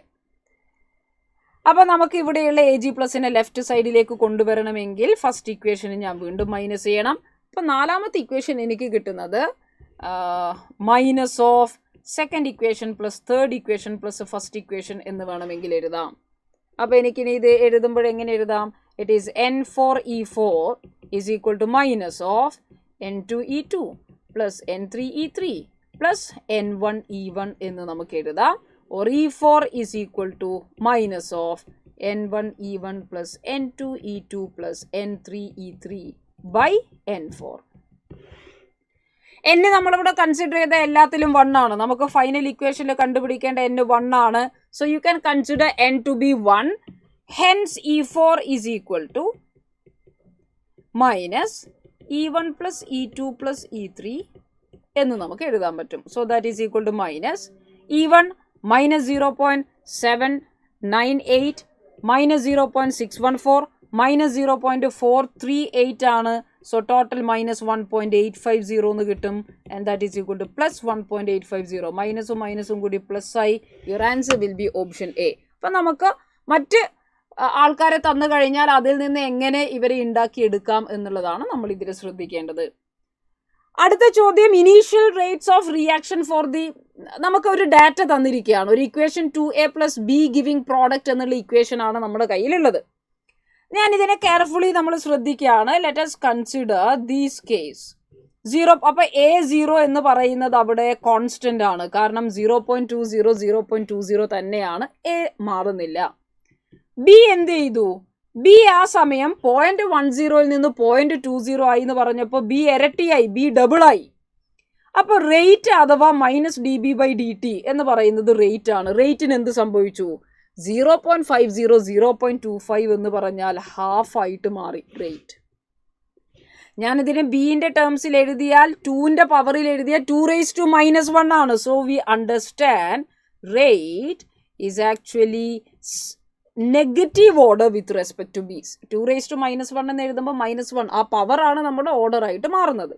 Speaker 1: അപ്പോൾ നമുക്ക് ഇവിടെയുള്ള AG+നെ ലെഫ്റ്റ് സൈഡിലേക്ക് കൊണ്ടുവരണമെങ്കിൽ ഫസ്റ്റ് ഇക്വേഷന് ഞാൻ വീണ്ടും മൈനസ് ചെയ്യണം. അപ്പോൾ നാലാമത്തെ ഇക്വേഷൻ എനിക്ക് കിട്ടുന്നത് minus of second equation plus third equation plus first equation എന്ന് വേണമെങ്കിൽ എഴുതാം. അപ്പോൾ എനിക്കിനി ഇത് എഴുതുമ്പോൾ എങ്ങനെ എഴുതാം? It is N4E4 is equal to minus of N2E2 plus N3E3 plus N1E1 എന്ന് നമുക്ക് എഴുതാം. or E4 is equal to minus of N1E1 plus N2E2 plus N3E3 by N4. N നമ്മളിവിടെ കൺസിഡർ ചെയ്ത എല്ലാത്തിലും 1 ആണ്. നമുക്ക് ഫൈനൽ ഇക്വേഷനിൽ കണ്ടുപിടിക്കേണ്ട N 1 ആണ്. So you can consider N to be 1. Hence E4 is equal to minus E1 plus E2 plus E3 എന്ന് നമുക്ക് എഴുതാൻ പറ്റും. So that is equal to minus E1 minus 0.798 minus 0.614 minus 0.438 ആണ്. സോ ടോട്ടൽ മൈനസ് 1.850 എന്ന് കിട്ടും. And that is equal two plus 1.850. മൈനസും മൈനസും കൂടി plus ആയി. Your answer will be option A. അപ്പം നമുക്ക് മറ്റ് ആൾക്കാരെ തന്നു കഴിഞ്ഞാൽ അതിൽ നിന്ന് എങ്ങനെ ഇവരെ ഉണ്ടാക്കിയെടുക്കാം എന്നുള്ളതാണ് നമ്മൾ ഇതിൽ ശ്രദ്ധിക്കേണ്ടത്. അടുത്ത ചോദ്യം initial rates of reaction for the നമുക്ക് ഒരു ഡാറ്റ തന്നിരിക്കുകയാണ്. ഒരു equation 2A plus B giving product എന്നുള്ള ഇക്വേഷൻ ആണ് നമ്മുടെ കയ്യിലുള്ളത്. ഞാൻ ഇതിനെ കെയർഫുള്ളി നമ്മൾ ശ്രദ്ധിക്കുകയാണ്. Let us consider these case 0. അപ്പോൾ A0 എന്ന് പറയുന്നത് അവിടെ കോൺസ്റ്റന്റ് ആണ്. കാരണം 0.20 0.20 തന്നെയാണ്. A മാറുന്നില്ല. B എന്ത് ചെയ്തു? B ആ സമയം 0.10 നിന്ന് 0.20 ആയി എന്ന് പറഞ്ഞപ്പോൾ B ഇരട്ടിയായി, B ഡബിളായി. അപ്പോൾ റേറ്റ് അഥവാ -dB/dt എന്ന് പറയുന്നത് റേറ്റ് ആണ്. റേറ്റിന് എന്ത് സംഭവിച്ചു? 0.50 0.25 എന്ന് പറഞ്ഞാൽ ഹാഫ് ആയിട്ട് മാറി റേറ്റ്. ഞാനിതിനെ ബിന്റെ ടേംസിൽ എഴുതിയാൽ 2ന്റെ പവറിൽ എഴുതിയാൽ 2⁻⁻1 ആണ്. So we understand rate is actually negative order with respect to B's. 2⁻1 എന്ന് എഴുതുമ്പോൾ -1 ആ പവറാണ് നമ്മുടെ ഓർഡർ ആയിട്ട് മാറുന്നത്.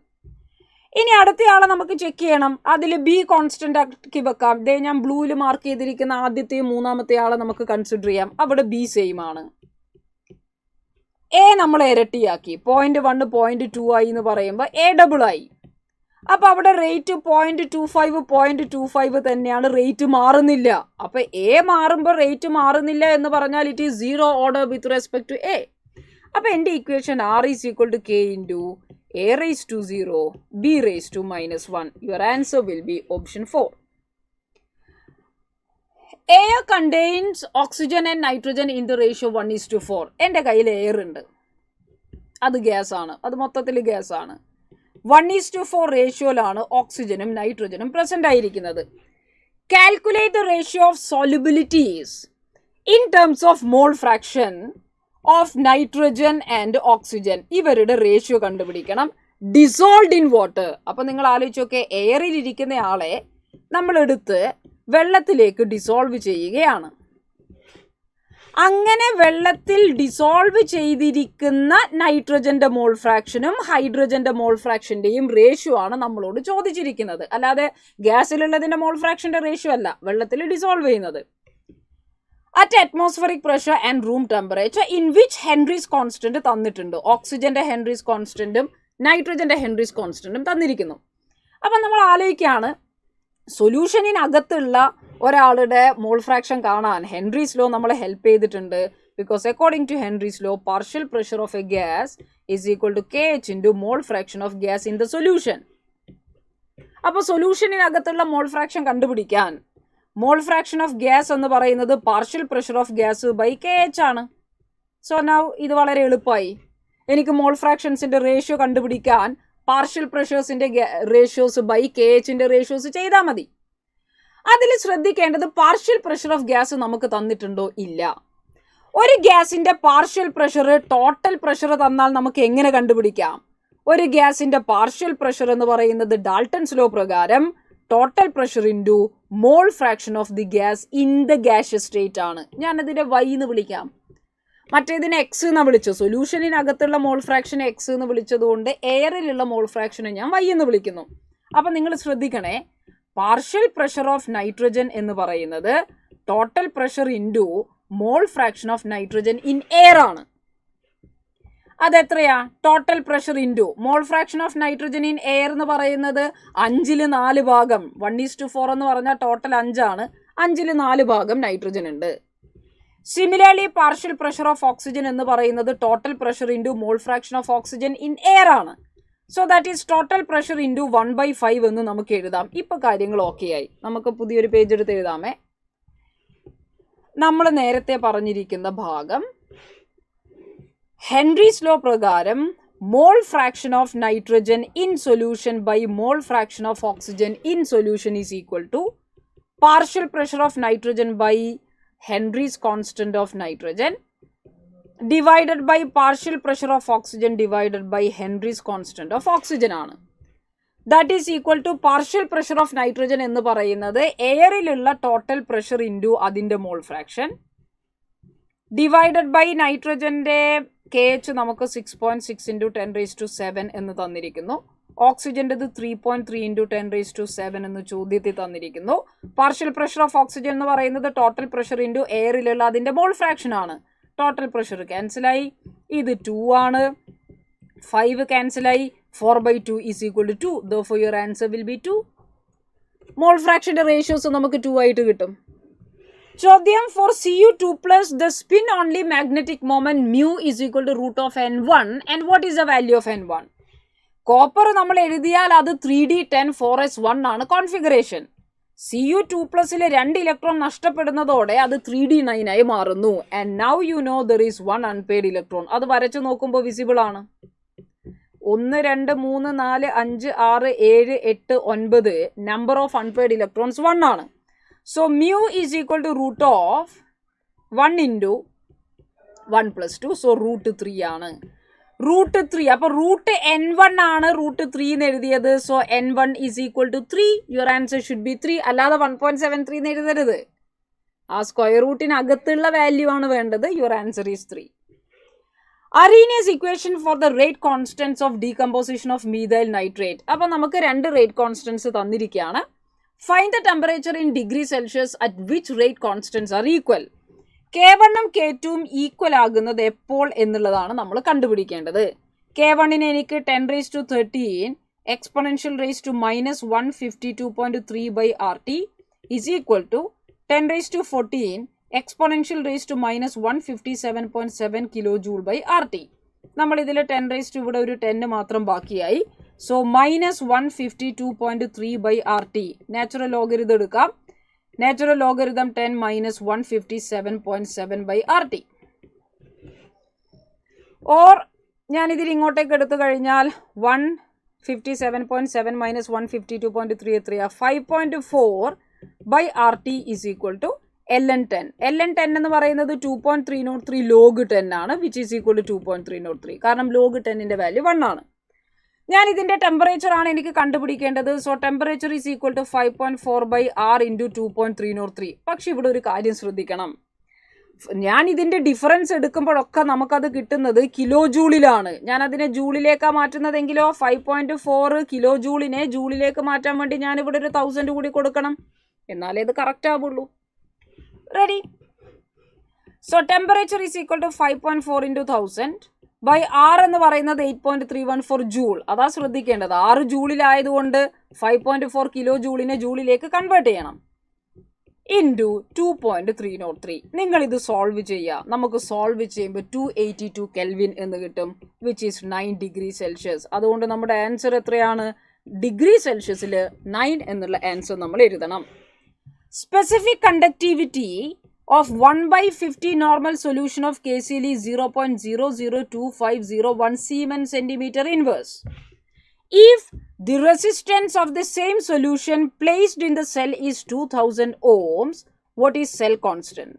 Speaker 1: ഇനി അടുത്തയാളെ നമുക്ക് ചെക്ക് ചെയ്യണം. അതിൽ ബി കോൺസ്റ്റന്റ് ആക്കി വെക്കാം. ഇതേ ഞാൻ ബ്ലൂവിൽ മാർക്ക് ചെയ്തിരിക്കുന്ന ആദ്യത്തെയും മൂന്നാമത്തെ ആളെ നമുക്ക് കൺസിഡർ ചെയ്യാം. അവിടെ ബി സെയിം ആണ്. എ നമ്മൾ ഇരട്ടിയാക്കി. 0.1 0.2 ആയി എന്ന് പറയുമ്പോൾ എ ഡബിൾ ആയി. അപ്പോൾ അവിടെ റേറ്റ് 0.25 തന്നെയാണ്. റേറ്റ് മാറുന്നില്ല. അപ്പോൾ എ മാറുമ്പോൾ റേറ്റ് മാറുന്നില്ല എന്ന് പറഞ്ഞാൽ it is 0 order with respect to A. അപ്പോൾ എൻ്റെ equation R is equal to K into A raised to 0, B raised to -1. Your answer will be option 4. Air contains oxygen and nitrogen in the ratio 1:4. എൻ്റെ കയ്യിൽ air ഉണ്ട്, അത് gas ആണ്, അത് മൊത്തത്തിൽ gas ആണ്. 1:4 റേഷ്യോയിലാണ് ഓക്സിജനും നൈട്രജനും പ്രസന്റ് ആയിരിക്കുന്നത്. Calculate the ratio of സോലുബിലിറ്റീസ് in terms of mall fraction of nitrogen and oxygen. ഇവരുടെ റേഷ്യോ കണ്ടുപിടിക്കണം ഡിസോൾഡ് ഇൻ വാട്ടർ. അപ്പം നിങ്ങൾ ആലോചിച്ച് നോക്കെ, എയറിൽ ഇരിക്കുന്ന ആളെ നമ്മളെടുത്ത് വെള്ളത്തിലേക്ക് ഡിസോൾവ് ചെയ്യുകയാണ്. അങ്ങനെ വെള്ളത്തിൽ ഡിസോൾവ് ചെയ്തിരിക്കുന്ന നൈട്രജന്റെ മോൾ ഫ്രാക്ഷനും ഹൈഡ്രജന്റെ മോൾ ഫ്രാക്ഷന്റെയും റേഷ്യോ ആണ് നമ്മളോട് ചോദിച്ചിരിക്കുന്നത്. അല്ലാതെ ഗ്യാസിലുള്ളതിന്റെ മോൾ ഫ്രാക്ഷന്റെ റേഷ്യോ അല്ല, വെള്ളത്തിൽ ഡിസോൾവ് ചെയ്യുന്നത്. At atmospheric pressure and room temperature in which Henry's constant തന്നിട്ടുണ്ട്. ഓക്സിജന്റെ ഹെൻറീസ് കോൺസ്റ്റന്റും നൈട്രജന്റെ ഹെൻറീസ് കോൺസ്റ്റന്റും തന്നിരിക്കുന്നു. അപ്പം നമ്മൾ ആലോചിക്കുകയാണ്, സൊല്യൂഷനിനകത്തുള്ള ഒരാളുടെ മോൾ ഫ്രാക്ഷൻ കാണാൻ ഹെൻറീസ് ലോ നമ്മളെ ഹെൽപ്പ് ചെയ്തിട്ടുണ്ട്. Because according to Henry's law partial pressure of a gas is equal to KH into mole fraction of gas in the solution. അപ്പോൾ സൊല്യൂഷനിനകത്തുള്ള മോൾ ഫ്രാക്ഷൻ കണ്ടുപിടിക്കാൻ മോൾ ഫ്രാക്ഷൻ ഓഫ് ഗ്യാസ് എന്ന് പറയുന്നത് partial pressure of gas by KH ആണ്. So now ഇത് വളരെ എളുപ്പമായി. എനിക്ക് മോൾ ഫ്രാക്ഷൻസിന്റെ റേഷ്യോ കണ്ടുപിടിക്കാൻ പാർഷ്യൽ പ്രഷേഴ്സിന്റെ റേഷ്യോസ് ബൈ KHന്റെ റേഷ്യോസ് ചെയ്താൽ മതി. അതിൽ ശ്രദ്ധിക്കേണ്ടത് പാർഷ്യൽ പ്രഷർ ഓഫ് ഗ്യാസ് നമുക്ക് തന്നിട്ടുണ്ടോ ഇല്ല. ഒരു ഗ്യാസിന്റെ പാർഷ്യൽ പ്രഷർ ടോട്ടൽ പ്രഷർ തന്നാൽ നമുക്ക് എങ്ങനെ കണ്ടുപിടിക്കാം? ഒരു ഗ്യാസിന്റെ പാർഷ്യൽ പ്രഷർ എന്ന് പറയുന്നത് ഡാൾട്ടൺസ് ലോ പ്രകാരം total pressure into mole fraction of the gas in the gaseous state ആണ്. ഞാനതിനെ Y എന്ന് വിളിക്കാം. മറ്റേതിനെ X എന്ന് വിളിച്ചു. സൊല്യൂഷനിനകത്തുള്ള മോൾ ഫ്രാക്ഷൻ X എന്ന് വിളിച്ചതുകൊണ്ട് എയറിലുള്ള മോൾ ഫ്രാക്ഷനെ ഞാൻ Y എന്ന് വിളിക്കുന്നു. അപ്പം നിങ്ങൾ ശ്രദ്ധിക്കണേ, പാർഷ്യൽ പ്രഷർ ഓഫ് നൈട്രജൻ എന്ന് പറയുന്നത് total pressure into mole fraction of nitrogen in air ആണ്. അതെത്രയാ? Total pressure into mole fraction of nitrogen in air എന്ന് പറയുന്നത് 5/4 ഭാഗം. 1:4 എന്ന് പറഞ്ഞാൽ ടോട്ടൽ 5 ആണ്. 5/4 ഭാഗം നൈട്രജൻ ഉണ്ട്. Similarly partial pressure of oxygen എന്ന് പറയുന്നത് total pressure into mole fraction of oxygen in air ആണ്. So that is total pressure into 1/5 എന്ന് നമുക്ക് എഴുതാം. ഇപ്പൊ കാര്യങ്ങൾ ഓക്കെ ആയി. നമുക്ക് പുതിയൊരു പേജ് എടുത്ത് എഴുതാമേ. നമ്മൾ നേരത്തെ പറഞ്ഞിരിക്കുന്ന ഭാഗം ഹെൻറീസ് ലോ പ്രകാരം mole fraction of nitrogen in solution by mole fraction of oxygen in solution is equal to partial pressure of nitrogen by Henry's constant of nitrogen divided by partial pressure of oxygen divided by Henry's constant of oxygen ആണ്. That is equal to partial pressure of nitrogen എന്ന് പറയുന്നത് എയറിലുള്ള total pressure into അതിൻ്റെ mole fraction divided by നൈട്രജൻ്റെ KH നമുക്ക് 6.6 into 10⁻⁷ എന്ന് തന്നിരിക്കുന്നു. ഓക്സിജൻ്റെത് 3.3 into 10⁻⁷ എന്ന് ചോദ്യത്തിൽ തന്നിരിക്കുന്നു. പാർഷ്യൽ പ്രഷർ ഓഫ് ഓക്സിജൻ എന്ന് പറയുന്നത് ടോട്ടൽ പ്രഷർ ഇൻറ്റു എയറിലുള്ള അതിൻ്റെ മോൾ ഫ്രാക്ഷൻ ആണ്. ടോട്ടൽ പ്രഷർ ക്യാൻസലായി. ഇത് 2 ആണ്. 5 ക്യാൻസലായി. 4/2 is equal to 2. Therefore your answer will be 2. മോൾ ഫ്രാക്ഷൻ്റെ റേഷ്യോസ് നമുക്ക് 2 ആയിട്ട് കിട്ടും. ചോദ്യം for Cu2+, the spin only magnetic moment mu is equal to root of N1 and what is the value of N1? Copper നമ്മൾ എഴുതിയാൽ അത് 3d10 4s1 ആണ് കോൺഫിഗറേഷൻ. Cu2+ലെ 2 ഇലക്ട്രോൺ നഷ്ടപ്പെടുന്നതോടെ അത് 3d9 ആയി മാറുന്നു. And now you know there is 1 unpaired electron. അത് വരച്ചു നോക്കുമ്പോൾ വിസിബിൾ ആണ്. 1 2 3 4 5 6 7 8 9 നമ്പർ ഓഫ് അൺപെയ്ഡ് ഇലക്ട്രോൺസ് 1 ആണ്. So mu is equal to root of 1 into 1 plus 2. So root 3 ആണ്. root 3. അപ്പോൾ root N1 ആണ് root 3 എന്ന് എഴുതിയത്. So N1 is equal to 3. Your answer should be 3. അല്ലാതെ 1.73 എന്ന് എഴുതരുത്. ആ സ്ക്വയർ റൂട്ടിനകത്തുള്ള വാല്യൂ ആണ് വേണ്ടത്. Your answer is 3. Arrhenius equation for the rate constants of decomposition of methyl nitrate. അപ്പോൾ നമുക്ക് 2 rate constants തന്നിരിക്കുകയാണ്. Find the temperature in degree Celsius at which rate constants are equal. K1ഉം K2ഉം ഈക്വൽ ആകുന്നത് എപ്പോൾ എന്നുള്ളതാണ് നമ്മൾ കണ്ടുപിടിക്കേണ്ടത്. K1നെ എനിക്ക് 10⁻13 exponential raised to -152.3 by RT is equal to 10⁻14 exponential raised to -157.7 kilojoule by RT. നമ്മൾ ഇതിൽ 10 ഇവിടെ ഒരു 10 മാത്രം ബാക്കിയായി. So -152.3 by RT. Natural logarithm എടുക്കാം. Natural logarithm 10 -157.7 by RT. Or ഞാനിതിൽ ഇങ്ങോട്ടേക്ക് എടുത്തു കഴിഞ്ഞാൽ 157.7 -152.3 എത്രയാ? 5.4 by RT is equal to ln10. ln10 എന്ന് പറയുന്നത് 2.303 log 10 ആണ്, വിച്ച് ഈസ് ഈക്വൽ ടു 2.303. കാരണം log 10ന്റെ വാല്യൂ 1 ആണ്. ഞാൻ ഇതിന്റെ ടെമ്പറേച്ചർ ആണ് എനിക്ക് കണ്ടുപിടിക്കേണ്ടത്. So temperature is equal to 5.4 by R into 2.303. പക്ഷെ ഇവിടെ ഒരു കാര്യം ശ്രദ്ധിക്കണം. ഞാൻ ഇതിന്റെ ഡിഫറൻസ് എടുക്കുമ്പോഴൊക്കെ നമുക്കത് കിട്ടുന്നത് കിലോ ജൂളിലാണ്. ഞാൻ അതിനെ ജൂളിലേക്കാ മാറ്റുന്നതെങ്കിലോ 5.4 കിലോ ജൂളിനെ ജൂളിലേക്ക് മാറ്റാൻ വേണ്ടി ഞാൻ ഇവിടെ ഒരു 1000 കൂടി കൊടുക്കണം. എന്നാലേ ഇത് കറക്റ്റ് ആവുള്ളൂ. Ready? So temperature is equal to 5.4 into 1000 by R എന്ന് പറയുന്നത് 8.314 ജൂൾ. അതാ ശ്രദ്ധിക്കേണ്ടത്. 6 ജൂളിലായതുകൊണ്ട് 5.4 കിലോ ജൂളിനെ ജൂളിലേക്ക് കൺവേർട്ട് ചെയ്യണം. ഇൻറ്റു 2.303. നിങ്ങളിത് സോൾവ് ചെയ്യുക. നമുക്ക് സോൾവ് ചെയ്യുമ്പോൾ 282 കെൽവിൻ എന്ന് കിട്ടും, വിച്ച് ഈസ് 9 ഡിഗ്രി സെൽഷ്യസ്. അതുകൊണ്ട് നമ്മുടെ ആൻസർ എത്രയാണ്? ഡിഗ്രി സെൽഷ്യസിൽ 9 എന്നുള്ള ആൻസർ നമ്മൾ എഴുതണം. Specific conductivity of 1/50 normal solution of KCl is 0.002501 Siemens centimeter inverse. If the resistance of the same solution placed in the cell is 2000 ohms, what is cell constant?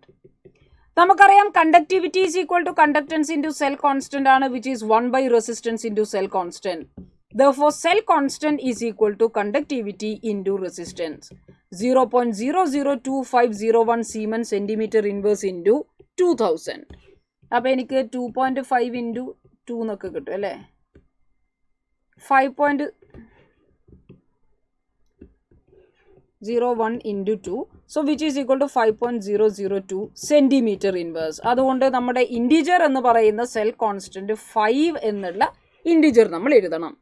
Speaker 1: നമുക്കറിയാം conductivity is equal to conductance into cell constant ആണ്, which is 1/resistance into cell constant. Therefore, cell constant is equal to conductivity into resistance. 0.002501 Siemens centimeter inverse into 2000. അപ്പോൾ എനിക്ക് 2.5 into 2 എന്നൊക്കെ കിട്ടും അല്ലേ, 5.01 into 2, so which is equal to 5.002 centimetre inverse. അതുകൊണ്ട് നമ്മുടെ integer എന്ന് പറയുന്ന സെൽ കോൺസ്റ്റൻറ്റ് 5 എന്നുള്ള ഇൻറ്റിജർ നമ്മൾ എഴുതണം.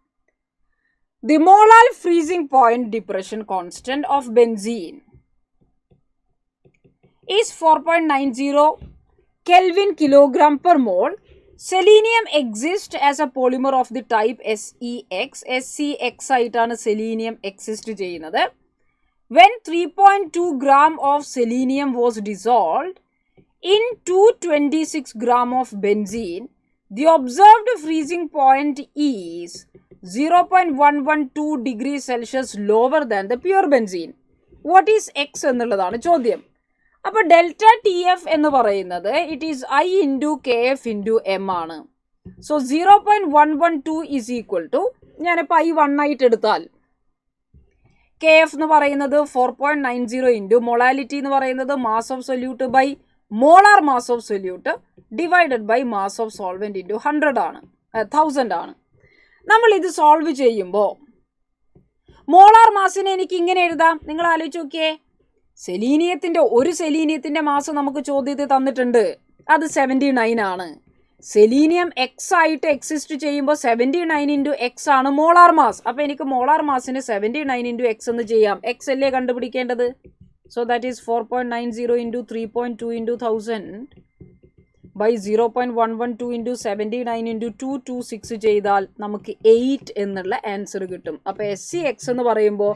Speaker 1: The molar freezing point depression constant of benzene is 4.90 Kelvin kilogram per mole. Selenium exists as a polymer of the type SEX. SEX ആയിട്ടാണ് selenium exist ചെയ്യുന്നത്. When 3.2 gram of selenium was dissolved in 226 gram of benzene, the observed freezing point is 0.112 degree Celsius lower than the pure benzene. What is X എന്നുള്ളതാണ് ചോദ്യം. അപ്പോൾ delta T F എന്ന് പറയുന്നത് it is I into K F into M ആണ്. So 0.112 is equal to, ഞാനിപ്പോൾ I 1 ആയിട്ട് എടുത്താൽ K F എന്ന് പറയുന്നത് 4.90 ഇൻറ്റു മൊളാലിറ്റി എന്ന് പറയുന്നത് mass of solute by molar mass of solute divided by mass of solvent into 1000 ആണ്. നമ്മൾ ഇത് സോൾവ് ചെയ്യുമ്പോൾ മോളാർ മാസിനെ എനിക്ക് ഇങ്ങനെ എഴുതാം. നിങ്ങൾ ആലോചിച്ച് നോക്കിയേ, ഒരു സെലീനിയത്തിൻ്റെ മാസ് നമുക്ക് ചോദ്യത്തിൽ തന്നിട്ടുണ്ട്, അത് 79 ആണ്. സെലീനിയം എക്സ് ആയിട്ട് എക്സിസ്റ്റ് ചെയ്യുമ്പോൾ 79 ഇൻറ്റു എക്സ് ആണ് മോളാർ മാസ്. അപ്പോൾ എനിക്ക് മോളാർ മാസിന് 79 ഇൻറ്റു എക്സ് എന്ന് ചെയ്യാം. എക്സ് അല്ലേ കണ്ടുപിടിക്കേണ്ടത്. So that is 4.90 into 3.2 into 1000 by 0.112 into 79 into 226 ചെയ്താൽ നമുക്ക് 8 എന്നുള്ള ആൻസർ കിട്ടും. അപ്പോൾ SCX എന്ന് പറയുമ്പോൾ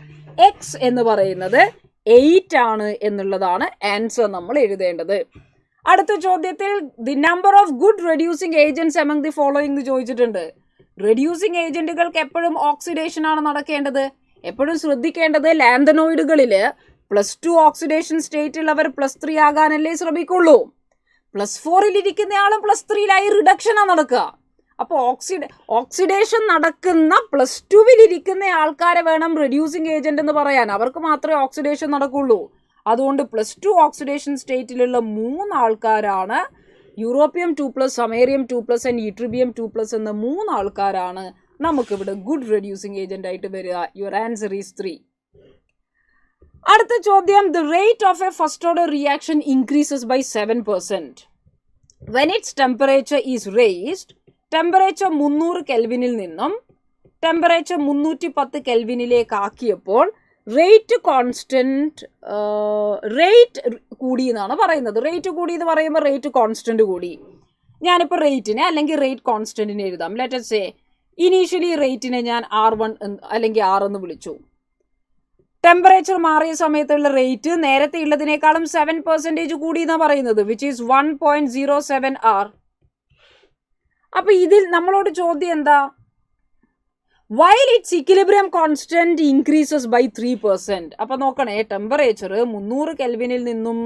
Speaker 1: എക്സ് എന്ന് പറയുന്നത് 8 ആണ് എന്നുള്ളതാണ് ആൻസർ നമ്മൾ എഴുതേണ്ടത്. അടുത്ത ചോദ്യത്തിൽ the number of good reducing agents among the following എന്ന് ചോദിച്ചിട്ടുണ്ട്. റെഡ്യൂസിങ് ഏജന്റുകൾക്ക് എപ്പോഴും ഓക്സിഡേഷൻ ആണ് നടക്കേണ്ടത്. എപ്പോഴും ശ്രദ്ധിക്കേണ്ടത് ലാന്തനോയിഡുകളിൽ +2 ഓക്സിഡേഷൻ സ്റ്റേറ്റുള്ളവർ +3 ആകാനല്ലേ ശ്രമിക്കുള്ളൂ. +4 ഇരിക്കുന്നയാളും +3 റിഡക്ഷനാണ് നടക്കുക. അപ്പോൾ ഓക്സിഡേഷൻ നടക്കുന്ന +2 ഇരിക്കുന്ന ആൾക്കാരെ വേണം റെഡ്യൂസിങ് ഏജന്റ് എന്ന് പറയാൻ. അവർക്ക് മാത്രമേ ഓക്സിഡേഷൻ നടക്കുള്ളൂ. അതുകൊണ്ട് +2 ഓക്സിഡേഷൻ സ്റ്റേറ്റിലുള്ള 3 ആൾക്കാരാണ് യൂറോപ്പിയം 2+, സമേറിയം 2+, ആൻഡ് യൂട്രിബിയം 2+ എന്ന 3 ആൾക്കാരാണ് നമുക്കിവിടെ ഗുഡ് റെഡ്യൂസിങ് ഏജന്റ് ആയിട്ട് വരിക. Your answer is 3. അടുത്ത ചോദ്യം, the rate of a first order reaction increases by 7% when its temperature is raised. Temperature 300 കെൽവിനിൽ നിന്നും ടെമ്പറേച്ചർ 310 കെൽവിനിലേക്ക് ആക്കിയപ്പോൾ റേറ്റ് കോൺസ്റ്റന്റ് കൂടി എന്നാണ് പറയുന്നത്. റേറ്റ് കൂടി എന്ന് പറയുമ്പോൾ റേറ്റ് കോൺസ്റ്റന്റ് കൂടി. ഞാനിപ്പോൾ റേറ്റിനെ അല്ലെങ്കിൽ റേറ്റ് കോൺസ്റ്റന്റിനെ എഴുതാം. ലെറ്റ് us say ഇനീഷ്യലി റേറ്റിനെ ഞാൻ R1 അല്ലെങ്കിൽ R എന്ന് വിളിച്ചു. ടെമ്പറേച്ചർ മാറിയ സമയത്തുള്ള റേറ്റ് നേരത്തെ ഉള്ളതിനേക്കാളും 7% കൂടി എന്നാണ് പറയുന്നത്, വിച്ച് ഈസ് 1.07 R. അപ്പൊ ഇതിൽ നമ്മളോട് ചോദ്യം എന്താ? While its equilibrium constant increases by 3%. അപ്പൊ നോക്കണേ, ടെമ്പറേച്ചർ 300 കെൽവിനിൽ നിന്നും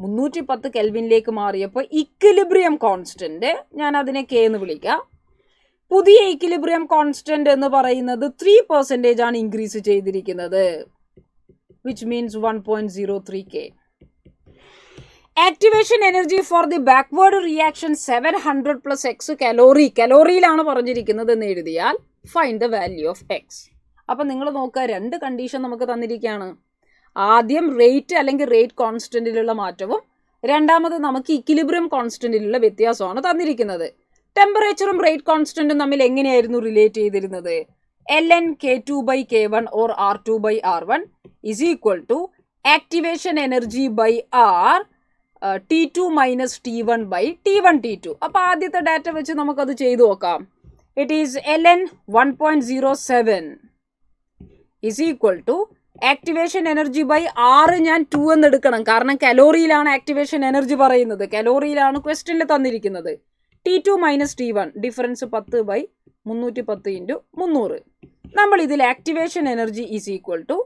Speaker 1: 310 കെൽവിനിലേക്ക് മാറിയപ്പോൾ ഇക്വിലിബ്രിയം കോൺസ്റ്റന്റ്, ഞാൻ അതിനെ K എന്ന് വിളിക്കാം. പുതിയ ഇക്വിലിബ്രിയം കോൺസ്റ്റന്റ് എന്ന് പറയുന്നത് 3% ആണ് ഇൻക്രീസ് ചെയ്തിരിക്കുന്നത്, which means 1.03 K. Activation energy for the backward reaction 700 + X കലോറിയിലാണ് പറഞ്ഞിരിക്കുന്നത് എന്ന് എഴുതിയാൽ find the value of X. അപ്പം നിങ്ങൾ നോക്കുക, 2 കണ്ടീഷൻ നമുക്ക് തന്നിരിക്കുകയാണ്. ആദ്യം റേറ്റ് അല്ലെങ്കിൽ റേറ്റ് കോൺസ്റ്റന്റിലുള്ള മാറ്റവും രണ്ടാമത് നമുക്ക് ഇക്വിലിബ്രിയം കോൺസ്റ്റന്റിലുള്ള വ്യത്യാസമാണ് തന്നിരിക്കുന്നത്. ടെമ്പറേച്ചറും റേറ്റ് കോൺസ്റ്റന്റും തമ്മിൽ എങ്ങനെയായിരുന്നു റിലേറ്റ് ചെയ്തിരുന്നത്? ln K2/K1 or R2/R1 is equal to activation energy by R T2 minus T1/T1 T2. അപ്പോൾ ആദ്യത്തെ ഡാറ്റ വെച്ച് നമുക്കത് ചെയ്തു നോക്കാം. It is ln 1.07 is equal to activation energy by R ഞാൻ 2 എന്ന് എടുക്കണം, കാരണം കലോറിയിലാണ് ആക്ടിവേഷൻ എനർജി പറയുന്നത്, കലോറിയിലാണ് ക്വസ്റ്റ്യനിൽ തന്നിരിക്കുന്നത്. T2 minus T1 difference 10/310 into 300. നമ്മൾ ഇതിൽ activation energy is equal to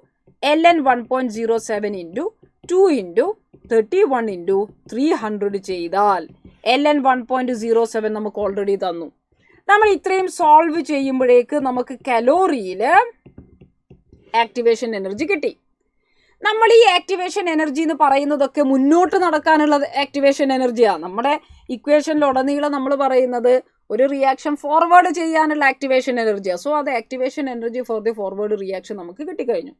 Speaker 1: ln 1.07 into 2 into 31 into 300 ചെയ്താൽ ln 1.07 നമുക്ക് ഓൾറെഡി തന്നു. നമ്മൾ ഇത്രയും സോൾവ് ചെയ്യുമ്പോഴേക്ക് നമുക്ക് കലോറിയിൽ ആക്ടിവേഷൻ എനർജി കിട്ടി. നമ്മൾ ഈ ആക്ടിവേഷൻ എനർജി എന്ന് പറയുന്നതൊക്കെ മുന്നോട്ട് നടക്കാനുള്ള ആക്ടിവേഷൻ എനർജിയാണ്. നമ്മുടെ ഇക്വേഷനിലുടനീളം നമ്മൾ പറയുന്നത് ഒരു റിയാക്ഷൻ ഫോർവേഡ് ചെയ്യാനുള്ള ആക്ടിവേഷൻ എനർജിയാണ്. സോ അത് activation energy for the forward reaction നമുക്ക് കിട്ടിക്കഴിഞ്ഞു.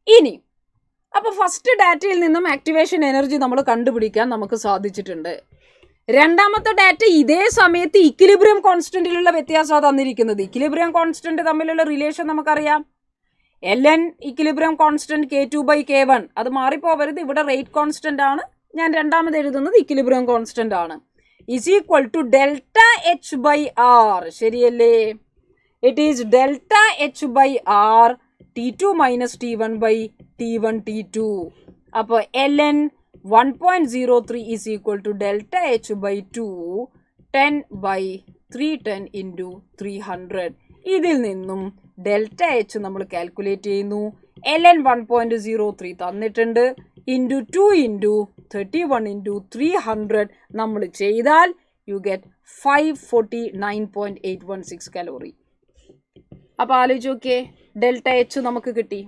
Speaker 1: ഇനി അപ്പോൾ ഫസ്റ്റ് ഡാറ്റയിൽ നിന്നും ആക്ടിവേഷൻ എനർജി നമ്മൾ കണ്ടുപിടിക്കാൻ നമുക്ക് സാധിച്ചിട്ടുണ്ട്. രണ്ടാമത്തെ ഡാറ്റ ഇതേ സമയത്ത് ഇക്വിലിബ്രിയം കോൺസ്റ്റന്റിലുള്ള വ്യത്യാസമാണ് തന്നിരിക്കുന്നത്. ഇക്വിലിബ്രിയം കോൺസ്റ്റന്റ് തമ്മിലുള്ള റിലേഷൻ നമുക്കറിയാം. ln ഇക്വിലിബ്രിയം കോൺസ്റ്റന്റ് K2/K1, അത് മാറിപ്പോവരുത്, ഇവിടെ റേറ്റ് കോൺസ്റ്റന്റ് ആണ്, ഞാൻ രണ്ടാമത് എഴുതുന്നത് ഇക്വിലിബ്രിയം കോൺസ്റ്റന്റ് ആണ്, ഈസ് ഈക്വൽ ടു ΔH/R. ശരിയല്ലേ? It is ΔH/R T2 minus T1/T1 T2. അപ്പോൾ ln 1.03 is equal to ΔH/2 10/310 into 300. ഇതിൽ നിന്നും ΔH നമ്മൾ കാൽക്കുലേറ്റ് ചെയ്യുന്നു. ln 1.03 തന്നിട്ടുണ്ട്, ഇൻറ്റു 2 ഇൻറ്റു 31 ഇൻറ്റു 300 നമ്മൾ ചെയ്താൽ യു ഗെറ്റ് 549.816 കലോറി. അപ്പോൾ ആലോചിച്ച് നോക്കിയേ, ΔH നമുക്ക് കിട്ടി,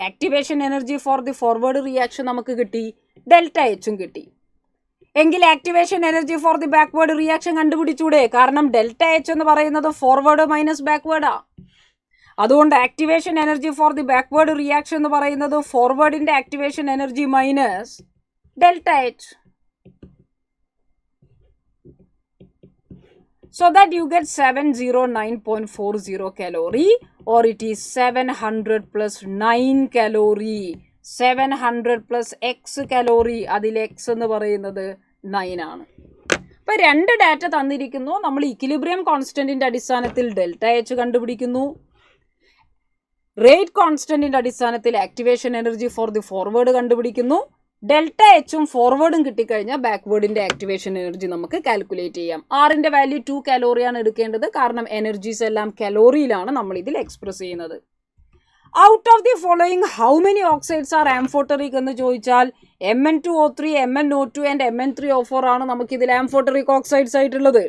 Speaker 1: activation energy for the forward reaction നമുക്ക് കിട്ടി, ΔHും കിട്ടി. എങ്കിൽ activation energy for the backward reaction കണ്ടുപിടിച്ചൂടെ? കാരണം ΔH എന്ന് പറയുന്നത് ഫോർവേഡ് മൈനസ് ബാക്ക്വേർഡാ. അതുകൊണ്ട് activation energy for the backward reaction എന്ന് പറയുന്നത് ഫോർവേഡിന്റെ activation energy minus ΔH. So that you get 709.40 calorie, or it is 700 plus 9 calorie. 700 plus x calorie, അതിൽ x എന്ന് പറയുന്നത് 9 ആണ്. അപ്പോൾ രണ്ട് ഡാറ്റ തന്നിരിക്കുന്നു. നമ്മൾ ഇക്വിലിബ്രിയം കോൺസ്റ്റന്റിന്റെ അടിസ്ഥാനത്തിൽ ΔH കണ്ടുപിടിക്കുന്നു, റേറ്റ് കോൺസ്റ്റന്റിന്റെ അടിസ്ഥാനത്തിൽ activation energy for the forward കണ്ടുപിടിക്കുന്നു. ΔHും ഫോർവേഡും കിട്ടിക്കഴിഞ്ഞാൽ ബാക്ക്വേർഡിന്റെ ആക്ടിവേഷൻ എനർജി നമുക്ക് കാൽക്കുലേറ്റ് ചെയ്യാം. ആറിന്റെ വാല്യൂ 2 കലോറിയാണ് എടുക്കേണ്ടത്, കാരണം എനർജീസ് എല്ലാം കലോറിയിലാണ് നമ്മൾ ഇതിൽ എക്സ്പ്രസ് ചെയ്യുന്നത്. Out of the following how many oxides are amphoteric എന്ന് ചോദിച്ചാൽ Mn2O3, MnO2 ആൻഡ് Mn3O4 ആണ് നമുക്കിതിൽ ആംഫോട്ടറിക് ഓക്സൈഡ്സ് ആയിട്ടുള്ളത്.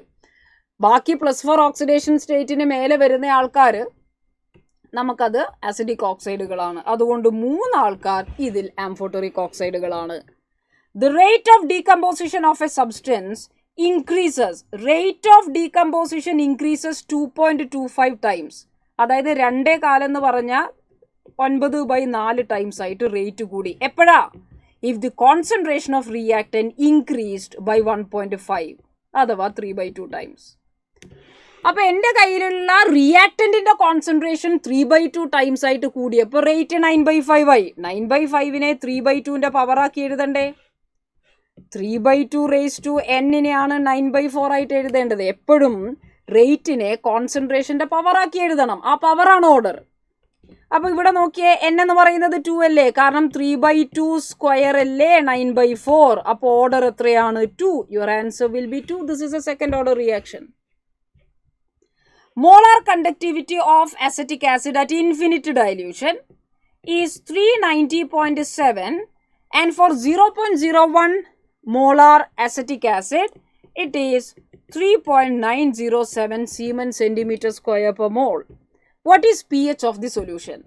Speaker 1: ബാക്കി +4 ഓക്സിഡേഷൻ സ്റ്റേറ്റിന് മേലെ വരുന്ന ആൾക്കാർ നമുക്കത് ആസിഡിക് ഓക്സൈഡുകളാണ്. അതുകൊണ്ട് 3 ആൾക്കാർ ഇതിൽ ആംഫോട്ടറിക് ഓക്സൈഡുകളാണ്. The rate of decomposition of a substance increases. Rate of decomposition increases 2.25 times. അതായത് 2.4 എന്ന് പറഞ്ഞാൽ 9/4 ടൈംസ് ആയിട്ട് റേറ്റ് കൂടി. എപ്പോഴാ? If the concentration of reactant increased by 1.5 അഥവാ 3/2 ടൈംസ്. അപ്പോൾ എൻ്റെ കയ്യിലുള്ള റിയാക്ടന്റിന്റെ കോൺസെൻട്രേഷൻ 3/2 ടൈംസ് ആയിട്ട് കൂടിയപ്പോൾ റേറ്റ് 9/5 ആയി. 9/5നെ 3/2ന്റെ പവറാക്കി എഴുതണ്ടേ? 3/2 റേസ് ടു n-നെയാണ് 9/4 ആയിട്ട് എഴുതേണ്ടത്. എപ്പോഴും റേറ്റിനെ കോൺസെൻട്രേഷന്റെ പവറാക്കി എഴുതണം. ആ പവറാണ് ഓർഡർ. അപ്പോൾ ഇവിടെ നോക്കിയേ, n എന്ന് പറയുന്നത് 2 അല്ലേ, കാരണം 3/2 സ്ക്വയർ അല്ലേ 9/4. അപ്പോൾ ഓർഡർ എത്രയാണ്? 2. Your answer will be 2. This is A second order reaction. Molar conductivity of acetic acid at infinite dilution is 390.7, and for 0.01 molar acetic acid it is 3.907 Siemens centimeter square per mole. What is pH of the solution?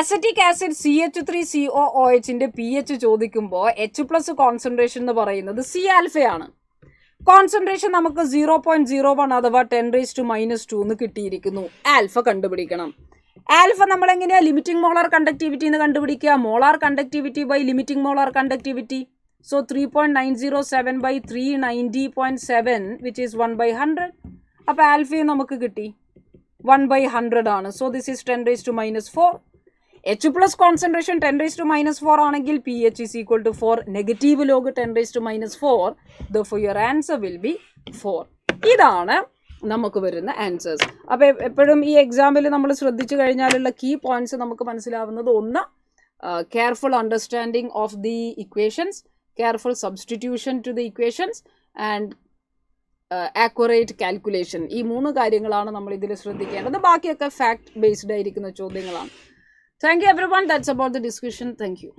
Speaker 1: Acetic acid CH3COOH ന്റെ pH ചോദിക്കുമ്പോൾ H+ concentration എന്ന് പറയുന്നത് C ആൽഫയാണ്. Concentration നമുക്ക് 0.01 അഥവാ 10⁻⁻² എന്ന് കിട്ടിയിരിക്കുന്നു. Alpha കണ്ടുപിടിക്കണം. Alpha നമ്മൾ എങ്ങനെയാണ് ലിമിറ്റിംഗ് മോളാർ കണ്ടക്ടിവിറ്റി എന്ന് കണ്ടുപിടിക്കുക? Molar conductivity by limiting molar conductivity. So 3.907 by 390.7 which is 1/100. അപ്പോൾ ആൽഫയും നമുക്ക് കിട്ടി 1/100 ആണ്. So this is 10⁻⁻4. H+ concentration 10⁻⁻4 ആണെങ്കിൽ pH is equal to 4. Negative log 10⁻⁻4. Therefore your answer will be 4. ഇതാണ് നമുക്ക് വരുന്ന ആൻസേഴ്സ്. അപ്പോൾ എപ്പോഴും ഈ എക്സാമിൽ നമ്മൾ ശ്രദ്ധിച്ചു കഴിഞ്ഞാലുള്ള കീ പോയിന്റ്സ് നമുക്ക് മനസ്സിലാവുന്നത്, ഒന്ന്, careful understanding of the equations, careful substitution to the equations and accurate calculation. ഈ 3 കാര്യങ്ങളാണ് നമ്മൾ ഇതിൽ ശ്രദ്ധിക്കേണ്ടത്. ബാക്കിയൊക്കെ ഫാക്ട് ബേസ്ഡ് ആയിരിക്കുന്ന ചോദ്യങ്ങളാണ്. Thank you everyone. That's about the discussion. Thank you.